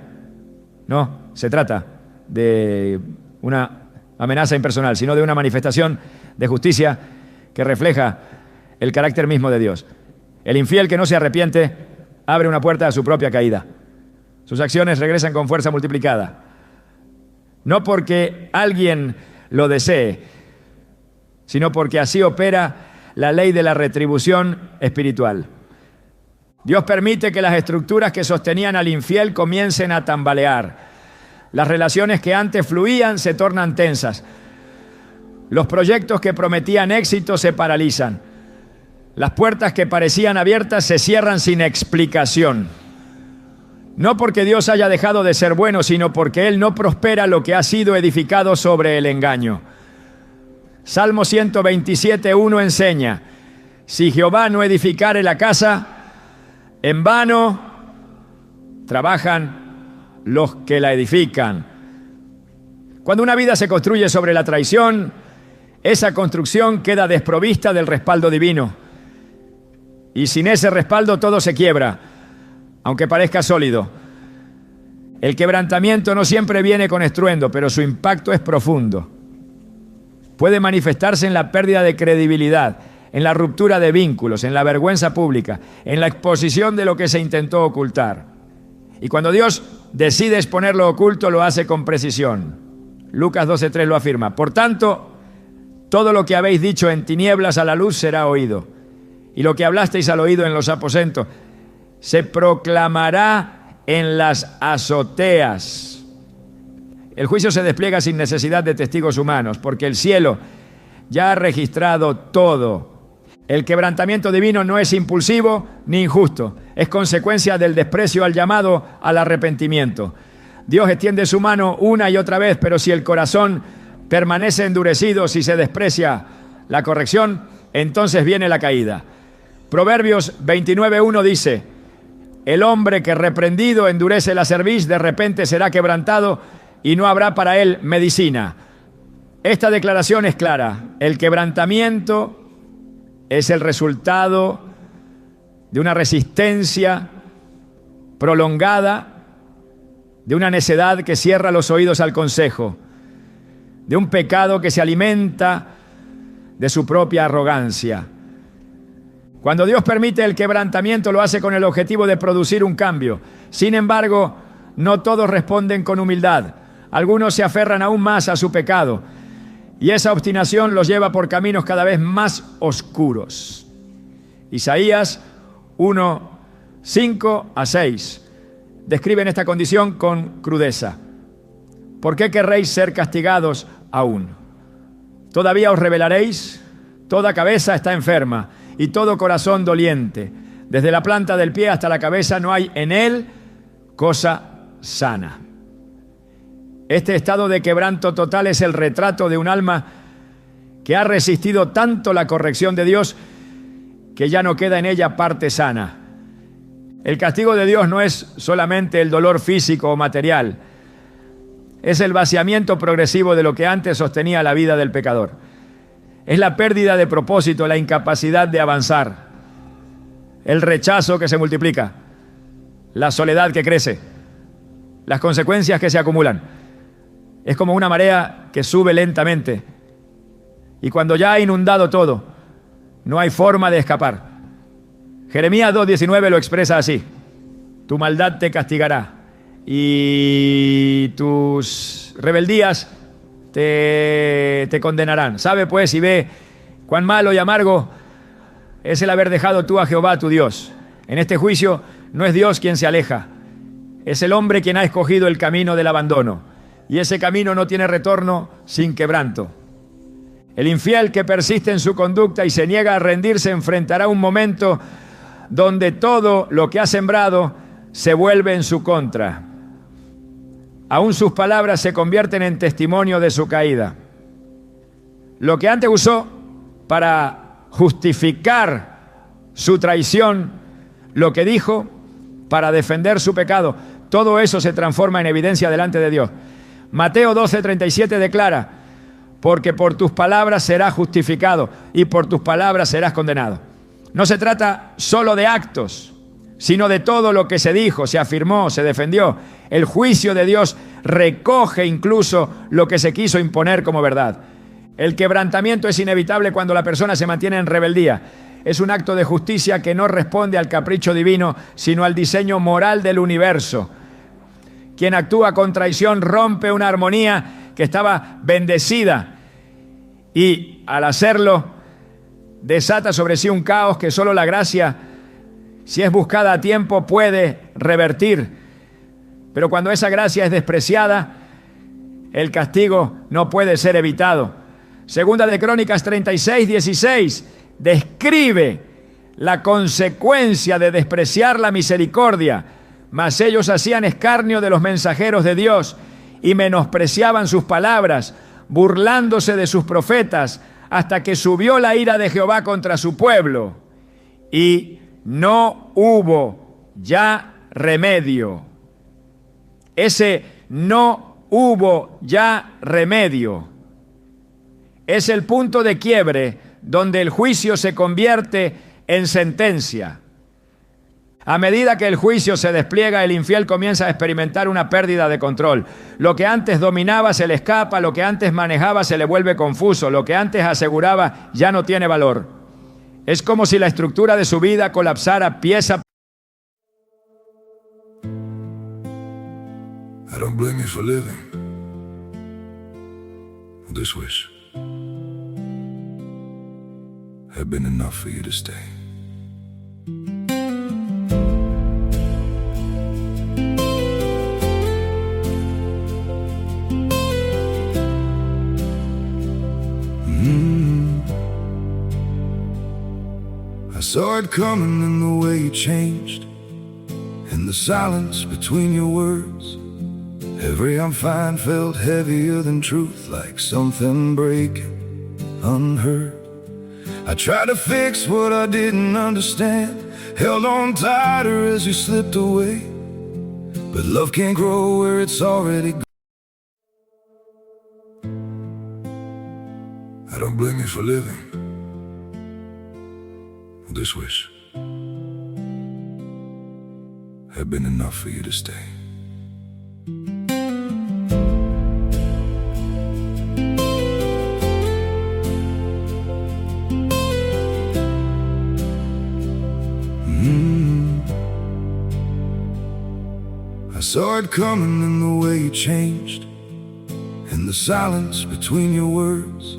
No, se trata de una amenaza impersonal, sino de una manifestación de justicia que refleja el carácter mismo de Dios. El infiel que no se arrepiente abre una puerta a su propia caída. Sus acciones regresan con fuerza multiplicada. No porque alguien lo desee, sino porque así opera la ley de la retribución espiritual. Dios permite que las estructuras que sostenían al infiel comiencen a tambalear. Las relaciones que antes fluían se tornan tensas. Los proyectos que prometían éxito se paralizan. Las puertas que parecían abiertas se cierran sin explicación. No porque Dios haya dejado de ser bueno, sino porque Él no prospera lo que ha sido edificado sobre el engaño. Salmo 127:1 enseña: si Jehová no edificare la casa, en vano trabajan los que la edifican. Cuando una vida se construye sobre la traición, esa construcción queda desprovista del respaldo divino. Y sin ese respaldo todo se quiebra, aunque parezca sólido. El quebrantamiento no siempre viene con estruendo, pero su impacto es profundo. Puede manifestarse en la pérdida de credibilidad, en la ruptura de vínculos, en la vergüenza pública, en la exposición de lo que se intentó ocultar. Y cuando Dios decide exponer lo oculto, lo hace con precisión. Lucas 12:3 lo afirma: por tanto, todo lo que habéis dicho en tinieblas a la luz será oído, y lo que hablasteis al oído en los aposentos se proclamará en las azoteas. El juicio se despliega sin necesidad de testigos humanos, porque el cielo ya ha registrado todo. El quebrantamiento divino no es impulsivo ni injusto, es consecuencia del desprecio al llamado al arrepentimiento. Dios extiende su mano una y otra vez, pero si el corazón permanece endurecido, si se desprecia la corrección, entonces viene la caída. Proverbios 29:1 dice: el hombre que reprendido endurece la cerviz, de repente será quebrantado y no habrá para él medicina. Esta declaración es clara: el quebrantamiento es el resultado de una resistencia prolongada, de una necedad que cierra los oídos al consejo, de un pecado que se alimenta de su propia arrogancia. Cuando Dios permite el quebrantamiento, lo hace con el objetivo de producir un cambio. Sin embargo, no todos responden con humildad. Algunos se aferran aún más a su pecado, y esa obstinación los lleva por caminos cada vez más oscuros. Isaías 1:5-6 describen esta condición con crudeza. ¿Por qué querréis ser castigados aún? ¿Todavía os rebelaréis? Toda cabeza está enferma y todo corazón doliente. Desde la planta del pie hasta la cabeza no hay en él cosa sana. Este estado de quebranto total es el retrato de un alma que ha resistido tanto la corrección de Dios que ya no queda en ella parte sana. El castigo de Dios no es solamente el dolor físico o material, es el vaciamiento progresivo de lo que antes sostenía la vida del pecador. Es la pérdida de propósito, la incapacidad de avanzar, el rechazo que se multiplica, la soledad que crece, las consecuencias que se acumulan. Es como una marea que sube lentamente y cuando ya ha inundado todo, no hay forma de escapar. Jeremías 2:19 lo expresa así: tu maldad te castigará y tus rebeldías te condenarán. Sabe pues y ve cuán malo y amargo es el haber dejado tú a Jehová tu Dios. En este juicio no es Dios quien se aleja, es el hombre quien ha escogido el camino del abandono, y ese camino no tiene retorno sin quebranto. El infiel que persiste en su conducta y se niega a rendirse enfrentará un momento donde todo lo que ha sembrado se vuelve en su contra. Aún sus palabras se convierten en testimonio de su caída. Lo que antes usó para justificar su traición, lo que dijo para defender su pecado, todo eso se transforma en evidencia delante de Dios. Mateo 12:37 declara: porque por tus palabras serás justificado y por tus palabras serás condenado. No se trata solo de actos, sino de todo lo que se dijo, se afirmó, se defendió. El juicio de Dios recoge incluso lo que se quiso imponer como verdad. El quebrantamiento es inevitable cuando la persona se mantiene en rebeldía. Es un acto de justicia que no responde al capricho divino, sino al diseño moral del universo. Quien actúa con traición rompe una armonía que estaba bendecida y al hacerlo desata sobre sí un caos que solo la gracia, si es buscada a tiempo, puede revertir. Pero cuando esa gracia es despreciada, el castigo no puede ser evitado. Segunda de Crónicas 36:16 describe la consecuencia de despreciar la misericordia. Mas ellos hacían escarnio de los mensajeros de Dios y menospreciaban sus palabras, burlándose de sus profetas, hasta que subió la ira de Jehová contra su pueblo. Y no hubo ya remedio. Ese no hubo ya remedio es el punto de quiebre donde el juicio se convierte en sentencia. A medida que el juicio se despliega, el infiel comienza a experimentar una pérdida de control. Lo que antes dominaba se le escapa, lo que antes manejaba se le vuelve confuso, lo que antes aseguraba ya no tiene valor. Es como si la estructura de su vida colapsara pieza. I don't blame you for living this wish had been enough for you to stay. I saw it coming in the way you changed, in the silence between your words. Every I'm fine felt heavier than truth, like something breaking unheard. I tried to fix what I didn't understand, held on tighter as you slipped away. But love can't grow where it's already gone. I don't blame you for living this wish had been enough for you to stay. I saw it coming in the way you changed, in the silence between your words.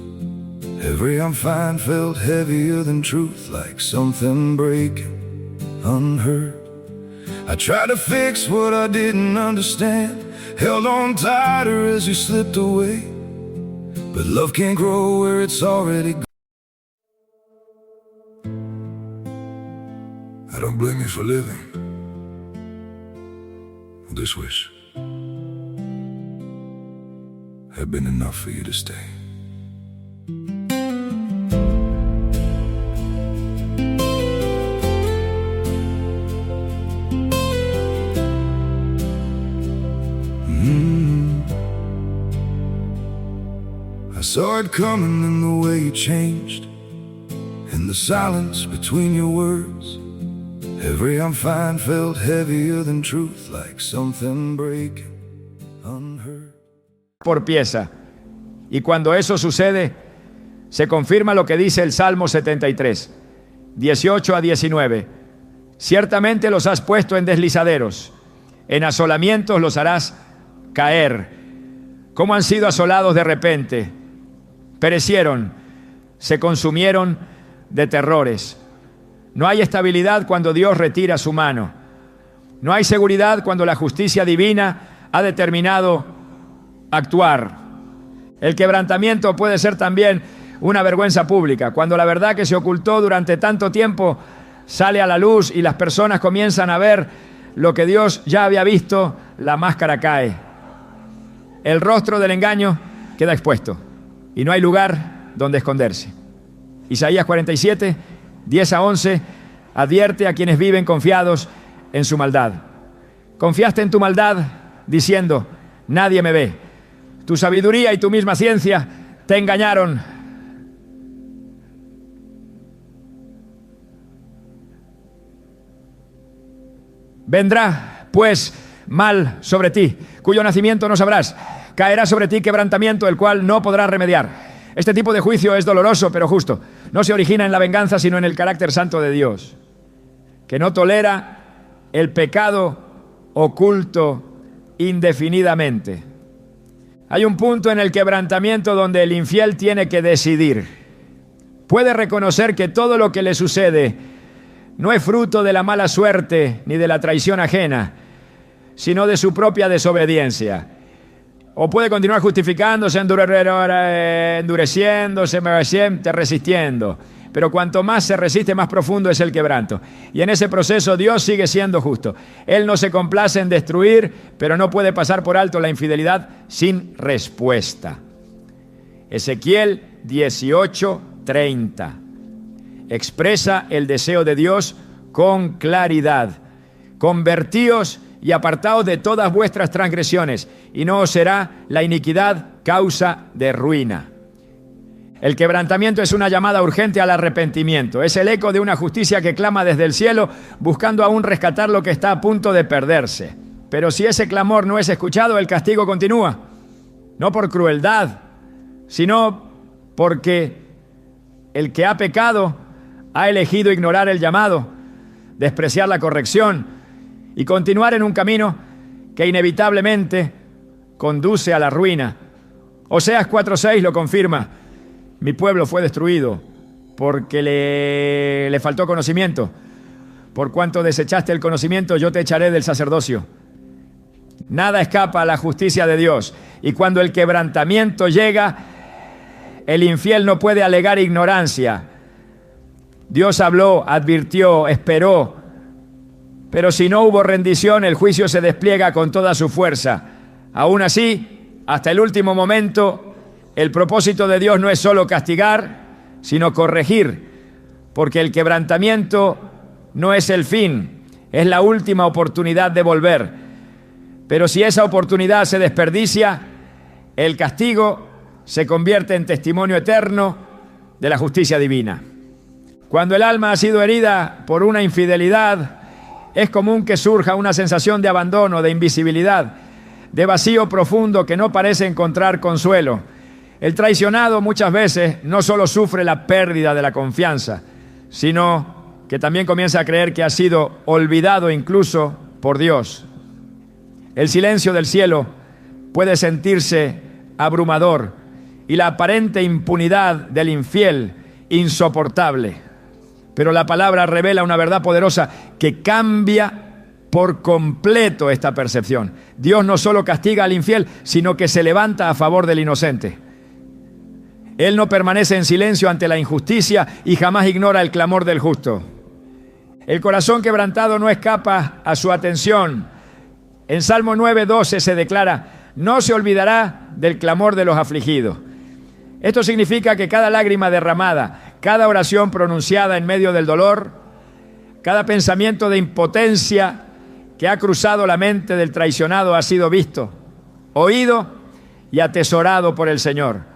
Every I'm fine felt heavier than truth, like something breaking unheard. I tried to fix what I didn't understand, held on tighter as you slipped away. But love can't grow where it's already gone. I don't blame you for living this wish had been enough for you to stay. I saw it coming in the way you changed, in the silence between your words. Every I'm fine felt heavier than truth, like something breaking unheard. Por pieza. Y cuando eso sucede, se confirma lo que dice el Salmo 73, 18 a 19. Ciertamente los has puesto en deslizaderos, en asolamientos los harás caer. ¿Cómo han sido asolados de repente? Perecieron, se consumieron de terrores. No hay estabilidad cuando Dios retira su mano. No hay seguridad cuando la justicia divina ha determinado actuar. El quebrantamiento puede ser también una vergüenza pública, cuando la verdad que se ocultó durante tanto tiempo sale a la luz y las personas comienzan a ver lo que Dios ya había visto, la máscara cae. El rostro del engaño queda expuesto y no hay lugar donde esconderse. Isaías 47, 10 a 11, advierte a quienes viven confiados en su maldad. Confiaste en tu maldad diciendo, nadie me ve. Tu sabiduría y tu misma ciencia te engañaron. Vendrá, pues, mal sobre ti, cuyo nacimiento no sabrás. Caerá sobre ti quebrantamiento, el cual no podrás remediar. Este tipo de juicio es doloroso, pero justo. No se origina en la venganza, sino en el carácter santo de Dios, que no tolera el pecado oculto indefinidamente. Hay un punto en el quebrantamiento donde el infiel tiene que decidir. Puede reconocer que todo lo que le sucede no es fruto de la mala suerte ni de la traición ajena, sino de su propia desobediencia. O puede continuar justificándose, endureciéndose, resistiendo. Pero cuanto más se resiste, más profundo es el quebranto. Y en ese proceso Dios sigue siendo justo. Él no se complace en destruir, pero no puede pasar por alto la infidelidad sin respuesta. Ezequiel 18:30 expresa el deseo de Dios con claridad. Convertíos y apartaos de todas vuestras transgresiones, y no os será la iniquidad causa de ruina. El quebrantamiento es una llamada urgente al arrepentimiento. Es el eco de una justicia que clama desde el cielo, buscando aún rescatar lo que está a punto de perderse. Pero si ese clamor no es escuchado, el castigo continúa. No por crueldad, sino porque el que ha pecado ha elegido ignorar el llamado, despreciar la corrección y continuar en un camino que inevitablemente conduce a la ruina. Oseas 4:6 lo confirma. Mi pueblo fue destruido porque le faltó conocimiento. Por cuanto desechaste el conocimiento, yo te echaré del sacerdocio. Nada escapa a la justicia de Dios. Y cuando el quebrantamiento llega, el infiel no puede alegar ignorancia. Dios habló, advirtió, esperó. Pero si no hubo rendición, el juicio se despliega con toda su fuerza. Aún así, hasta el último momento, el propósito de Dios no es solo castigar, sino corregir, porque el quebrantamiento no es el fin, es la última oportunidad de volver. Pero si esa oportunidad se desperdicia, el castigo se convierte en testimonio eterno de la justicia divina. Cuando el alma ha sido herida por una infidelidad, es común que surja una sensación de abandono, de invisibilidad, de vacío profundo que no parece encontrar consuelo. El traicionado muchas veces no solo sufre la pérdida de la confianza, sino que también comienza a creer que ha sido olvidado incluso por Dios. El silencio del cielo puede sentirse abrumador y la aparente impunidad del infiel insoportable. Pero la palabra revela una verdad poderosa que cambia por completo esta percepción. Dios no solo castiga al infiel, sino que se levanta a favor del inocente. Él no permanece en silencio ante la injusticia y jamás ignora el clamor del justo. El corazón quebrantado no escapa a su atención. En Salmo 9:12 se declara: no se olvidará del clamor de los afligidos. Esto significa que cada lágrima derramada, cada oración pronunciada en medio del dolor, cada pensamiento de impotencia que ha cruzado la mente del traicionado ha sido visto, oído y atesorado por el Señor.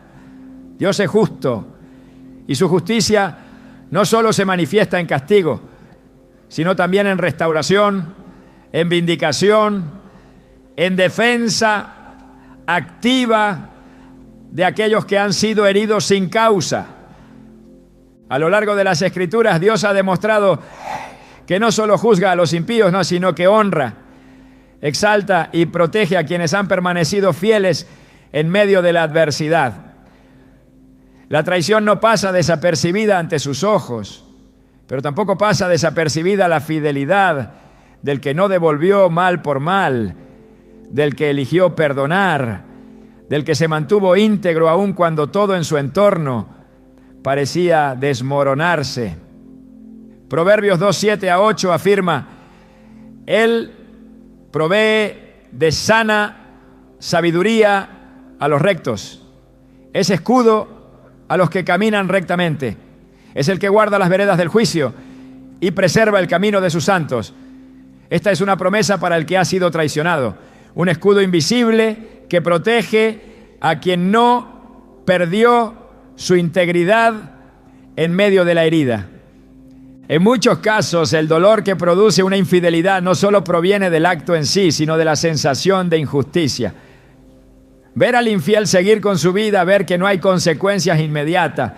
Dios es justo y su justicia no solo se manifiesta en castigo, sino también en restauración, en vindicación, en defensa activa de aquellos que han sido heridos sin causa. A lo largo de las Escrituras, Dios ha demostrado que no solo juzga a los impíos, no, sino que honra, exalta y protege a quienes han permanecido fieles en medio de la adversidad. La traición no pasa desapercibida ante sus ojos, pero tampoco pasa desapercibida la fidelidad del que no devolvió mal por mal, del que eligió perdonar, del que se mantuvo íntegro aun cuando todo en su entorno parecía desmoronarse. Proverbios 2:7-8 afirma: Él provee de sana sabiduría a los rectos, es escudo a los que caminan rectamente, es el que guarda las veredas del juicio y preserva el camino de sus santos. Esta es una promesa para el que ha sido traicionado, un escudo invisible que protege a quien no perdió su integridad en medio de la herida. En muchos casos, el dolor que produce una infidelidad no solo proviene del acto en sí, sino de la sensación de injusticia. Ver al infiel seguir con su vida, ver que no hay consecuencias inmediatas,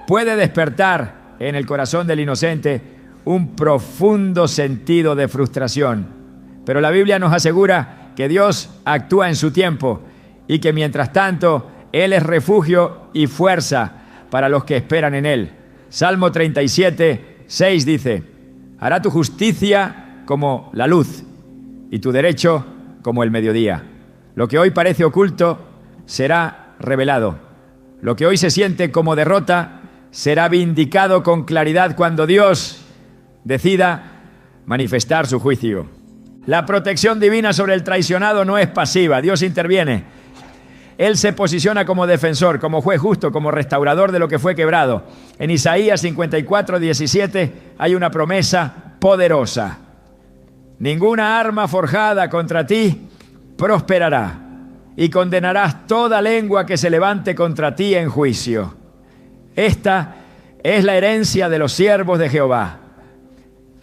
puede despertar en el corazón del inocente un profundo sentido de frustración. Pero la Biblia nos asegura que Dios actúa en su tiempo y que mientras tanto Él es refugio y fuerza para los que esperan en Él. Salmo 37:6 dice: hará tu justicia como la luz y tu derecho como el mediodía. Lo que hoy parece oculto será revelado. Lo que hoy se siente como derrota será vindicado con claridad cuando Dios decida manifestar su juicio. La protección divina sobre el traicionado no es pasiva. Dios interviene. Él se posiciona como defensor, como juez justo, como restaurador de lo que fue quebrado. En Isaías 54:17 hay una promesa poderosa. Ninguna arma forjada contra ti prosperará, y condenarás toda lengua que se levante contra ti en juicio. Esta es la herencia de los siervos de Jehová.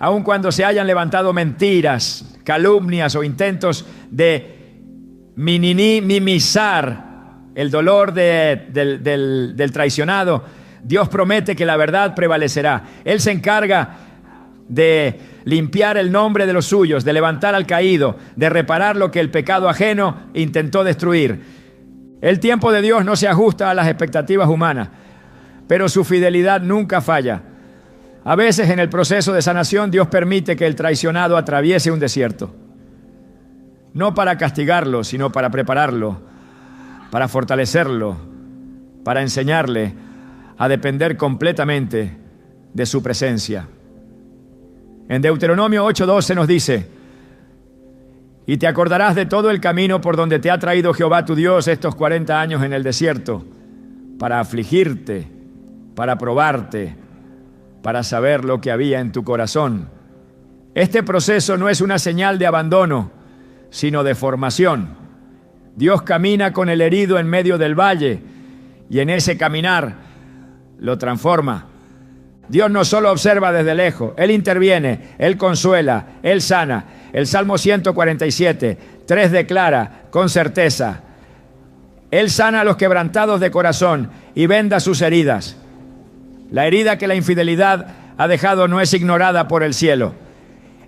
Aun cuando se hayan levantado mentiras, calumnias o intentos de minimizar el dolor del traicionado, Dios promete que la verdad prevalecerá. Él se encarga de limpiar el nombre de los suyos, de levantar al caído, de reparar lo que el pecado ajeno intentó destruir. El tiempo de Dios no se ajusta a las expectativas humanas, pero su fidelidad nunca falla. A veces en el proceso de sanación Dios permite que el traicionado atraviese un desierto, no para castigarlo, sino para prepararlo, para fortalecerlo, para enseñarle a depender completamente de su presencia. En Deuteronomio 8:12 nos dice: y te acordarás de todo el camino por donde te ha traído Jehová tu Dios estos 40 años en el desierto, para afligirte, para probarte, para saber lo que había en tu corazón. Este proceso no es una señal de abandono, sino de formación. Dios camina con el herido en medio del valle y en ese caminar lo transforma. Dios no solo observa desde lejos, Él interviene, Él consuela, Él sana. El Salmo 147:3 declara con certeza: Él sana a los quebrantados de corazón y venda sus heridas. La herida que la infidelidad ha dejado no es ignorada por el cielo.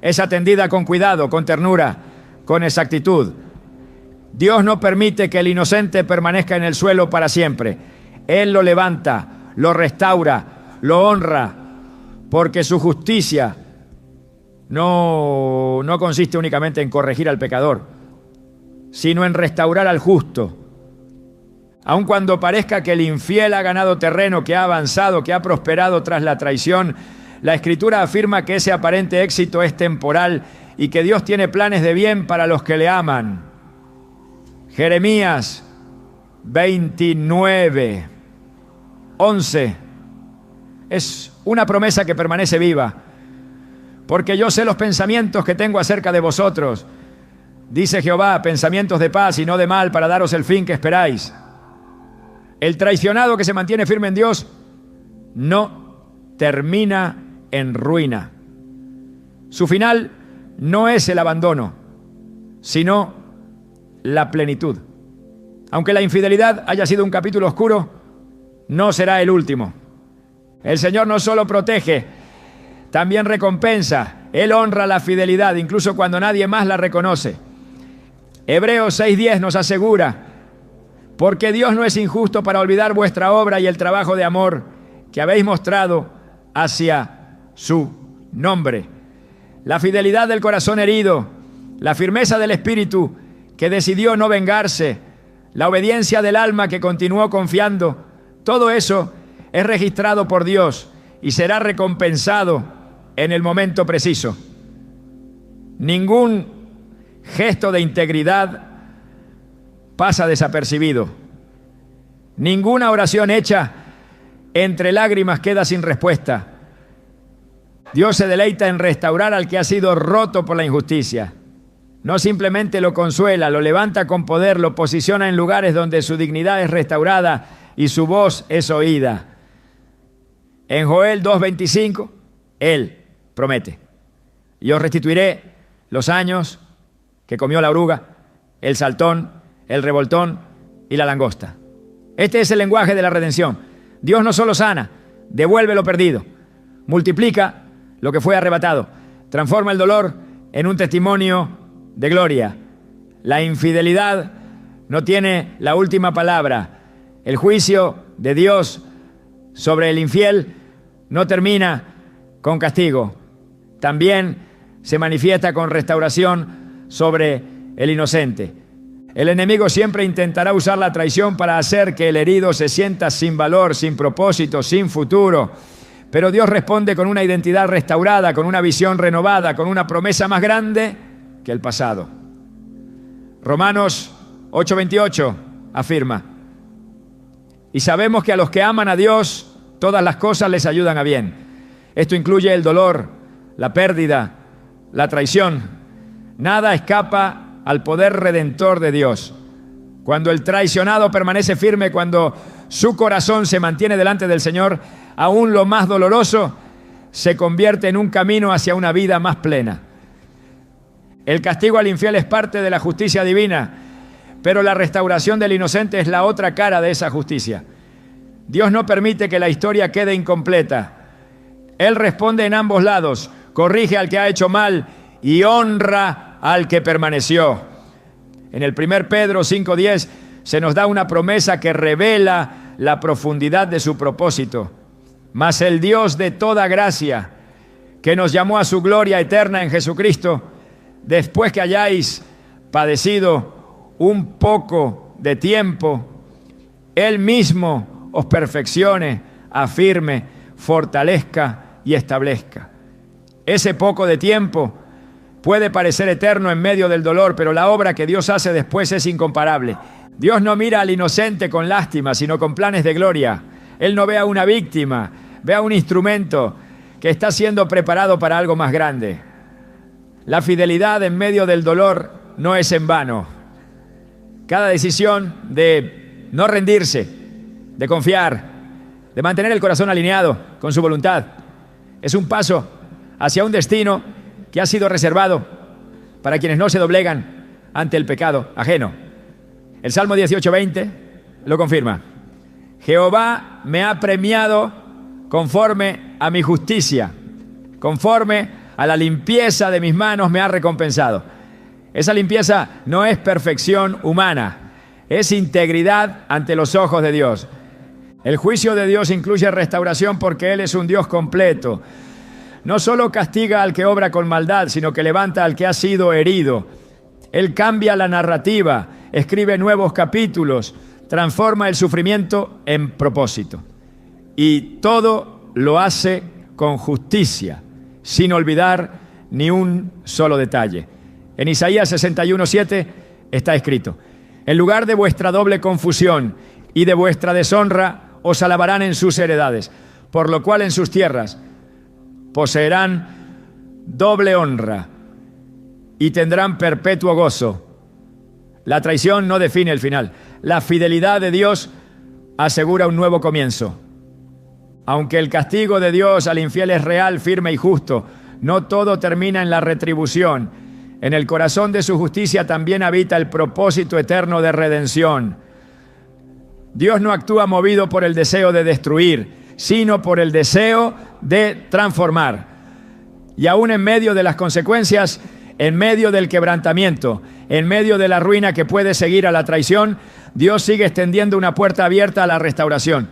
Es atendida con cuidado, con ternura, con exactitud. Dios no permite que el inocente permanezca en el suelo para siempre. Él lo levanta, lo restaura, lo honra, porque su justicia no consiste únicamente en corregir al pecador, sino en restaurar al justo. Aun cuando parezca que el infiel ha ganado terreno, que ha avanzado, que ha prosperado tras la traición, la Escritura afirma que ese aparente éxito es temporal y que Dios tiene planes de bien para los que le aman. Jeremías 29:11 es una promesa que permanece viva. Porque yo sé los pensamientos que tengo acerca de vosotros, dice Jehová, pensamientos de paz y no de mal, para daros el fin que esperáis. El traicionado que se mantiene firme en Dios no termina en ruina. Su final no es el abandono, sino la plenitud. Aunque la infidelidad haya sido un capítulo oscuro, no será el último. El Señor no solo protege, también recompensa. Él honra la fidelidad, incluso cuando nadie más la reconoce. Hebreos 6:10 nos asegura: porque Dios no es injusto para olvidar vuestra obra y el trabajo de amor que habéis mostrado hacia su nombre. La fidelidad del corazón herido, la firmeza del espíritu que decidió no vengarse, la obediencia del alma que continuó confiando, todo eso es registrado por Dios y será recompensado en el momento preciso. Ningún gesto de integridad pasa desapercibido. Ninguna oración hecha entre lágrimas queda sin respuesta. Dios se deleita en restaurar al que ha sido roto por la injusticia. No simplemente lo consuela, lo levanta con poder, lo posiciona en lugares donde su dignidad es restaurada y su voz es oída. En Joel 2:25, Él, promete. Y os restituiré los años que comió la oruga, el saltón, el revoltón y la langosta. Este es el lenguaje de la redención. Dios no solo sana, devuelve lo perdido, multiplica lo que fue arrebatado, transforma el dolor en un testimonio de gloria. La infidelidad no tiene la última palabra. El juicio de Dios sobre el infiel no termina con castigo. También se manifiesta con restauración sobre el inocente. El enemigo siempre intentará usar la traición para hacer que el herido se sienta sin valor, sin propósito, sin futuro. Pero Dios responde con una identidad restaurada, con una visión renovada, con una promesa más grande que el pasado. Romanos 8:28 afirma: y sabemos que a los que aman a Dios, todas las cosas les ayudan a bien. Esto incluye el dolor, la pérdida, la traición. Nada escapa al poder redentor de Dios. Cuando el traicionado permanece firme, cuando su corazón se mantiene delante del Señor, aún lo más doloroso se convierte en un camino hacia una vida más plena. El castigo al infiel es parte de la justicia divina, pero la restauración del inocente es la otra cara de esa justicia. Dios no permite que la historia quede incompleta. Él responde en ambos lados, corrige al que ha hecho mal y honra al que permaneció. En el 1 Pedro 5:10 se nos da una promesa que revela la profundidad de su propósito. Mas el Dios de toda gracia, que nos llamó a su gloria eterna en Jesucristo, después que hayáis padecido un poco de tiempo, Él mismo os perfeccione, afirme, fortalezca y establezca. Ese poco de tiempo puede parecer eterno en medio del dolor, pero la obra que Dios hace después es incomparable. Dios no mira al inocente con lástima, sino con planes de gloria. Él no ve a una víctima, ve a un instrumento que está siendo preparado para algo más grande. La fidelidad en medio del dolor no es en vano. Cada decisión de no rendirse, de confiar, de mantener el corazón alineado con su voluntad, es un paso hacia un destino que ha sido reservado para quienes no se doblegan ante el pecado ajeno. El Salmo 18:20 lo confirma. Jehová me ha premiado conforme a mi justicia, conforme a la limpieza de mis manos me ha recompensado. Esa limpieza no es perfección humana, es integridad ante los ojos de Dios. El juicio de Dios incluye restauración porque Él es un Dios completo. No solo castiga al que obra con maldad, sino que levanta al que ha sido herido. Él cambia la narrativa, escribe nuevos capítulos, transforma el sufrimiento en propósito. Y todo lo hace con justicia, sin olvidar ni un solo detalle. En Isaías 61:7 está escrito: en lugar de vuestra doble confusión y de vuestra deshonra, os alabarán en sus heredades, por lo cual en sus tierras poseerán doble honra y tendrán perpetuo gozo. La traición no define el final. La fidelidad de Dios asegura un nuevo comienzo. Aunque el castigo de Dios al infiel es real, firme y justo, no todo termina en la retribución. En el corazón de su justicia también habita el propósito eterno de redención. Dios no actúa movido por el deseo de destruir, sino por el deseo de transformar. Y aún en medio de las consecuencias, en medio del quebrantamiento, en medio de la ruina que puede seguir a la traición, Dios sigue extendiendo una puerta abierta a la restauración.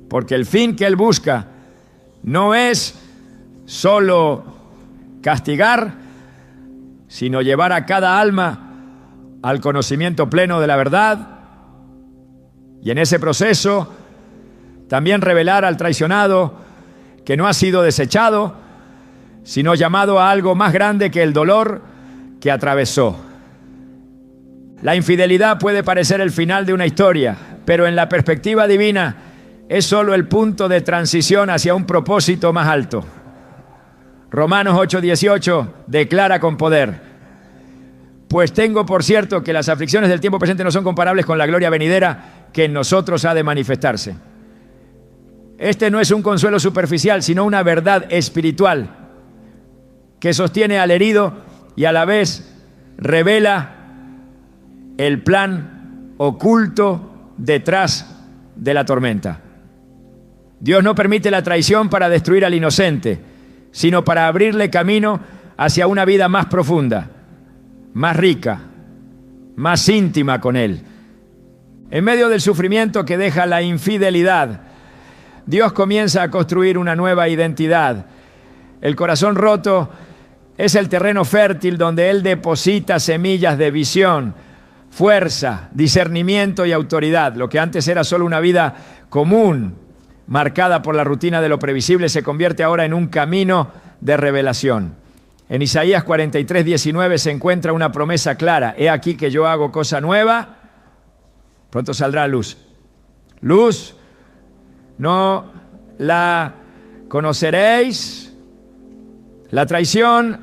Porque el fin que Él busca no es solo castigar, sino llevar a cada alma al conocimiento pleno de la verdad. Y en ese proceso también revelar al traicionado que no ha sido desechado, sino llamado a algo más grande que el dolor que atravesó. La infidelidad puede parecer el final de una historia, pero en la perspectiva divina es solo el punto de transición hacia un propósito más alto. Romanos 8:18 declara con poder: pues tengo por cierto que las aflicciones del tiempo presente no son comparables con la gloria venidera que en nosotros ha de manifestarse. Este no es un consuelo superficial, sino una verdad espiritual. que sostiene al herido y a la vez revela el plan oculto detrás de la tormenta. Dios no permite la traición para destruir al inocente, sino para abrirle camino hacia una vida más profunda, más rica, más íntima con Él. En medio del sufrimiento que deja la infidelidad, Dios comienza a construir una nueva identidad. El corazón roto es el terreno fértil donde Él deposita semillas de visión, fuerza, discernimiento y autoridad. Lo que antes era solo una vida común, marcada por la rutina de lo previsible, se convierte ahora en un camino de revelación. En Isaías 43:19 se encuentra una promesa clara. He aquí que yo hago cosa nueva, pronto saldrá luz. Luz, no la conoceréis. La traición,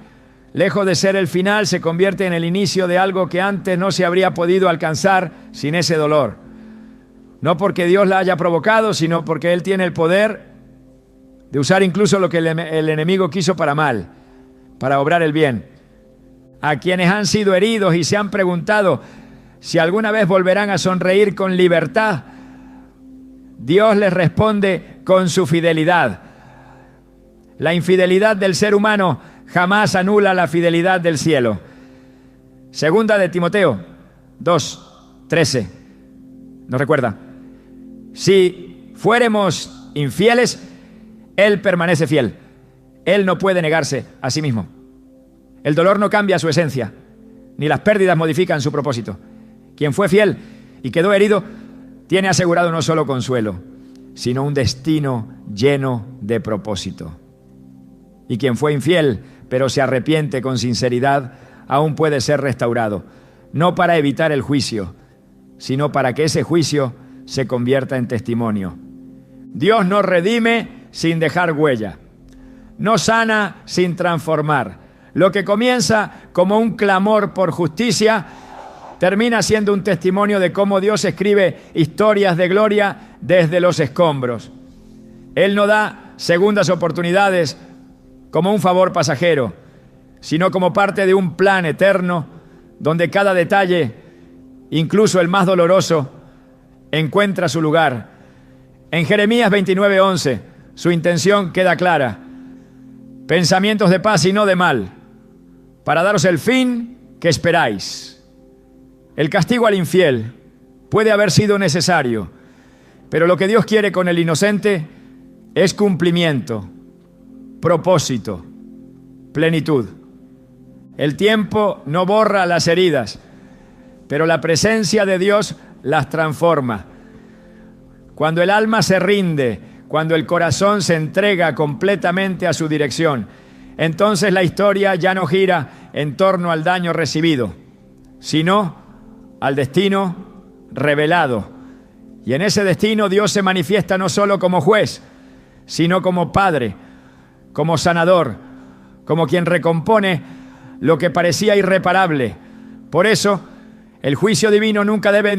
lejos de ser el final, se convierte en el inicio de algo que antes no se habría podido alcanzar sin ese dolor. No porque Dios la haya provocado, sino porque Él tiene el poder de usar incluso lo que el enemigo quiso para mal, para obrar el bien. A quienes han sido heridos y se han preguntado si alguna vez volverán a sonreír con libertad, Dios les responde con su fidelidad. La infidelidad del ser humano jamás anula la fidelidad del cielo. Segunda de Timoteo 2:13. ¿Nos recuerda? Si fuéramos infieles, Él permanece fiel. Él no puede negarse a sí mismo. El dolor no cambia su esencia, ni las pérdidas modifican su propósito. Quien fue fiel y quedó herido, tiene asegurado no solo consuelo, sino un destino lleno de propósito. Y quien fue infiel, pero se arrepiente con sinceridad, aún puede ser restaurado, no para evitar el juicio, sino para que ese juicio se convierta en testimonio. Dios no redime sin dejar huella, no sana sin transformar. Lo que comienza como un clamor por justicia termina siendo un testimonio de cómo Dios escribe historias de gloria desde los escombros. Él no da segundas oportunidades como un favor pasajero, sino como parte de un plan eterno donde cada detalle, incluso el más doloroso, encuentra su lugar. En Jeremías 29:11, su intención queda clara: pensamientos de paz y no de mal, para daros el fin que esperáis. El castigo al infiel puede haber sido necesario, pero lo que Dios quiere con el inocente es cumplimiento, propósito, plenitud. El tiempo no borra las heridas, pero la presencia de Dios las transforma. Cuando el alma se rinde, cuando el corazón se entrega completamente a su dirección, entonces la historia ya no gira en torno al daño recibido, sino al destino revelado. Y en ese destino Dios se manifiesta no solo como juez, sino como Padre, como sanador, como quien recompone lo que parecía irreparable. Por eso, el juicio divino nunca debe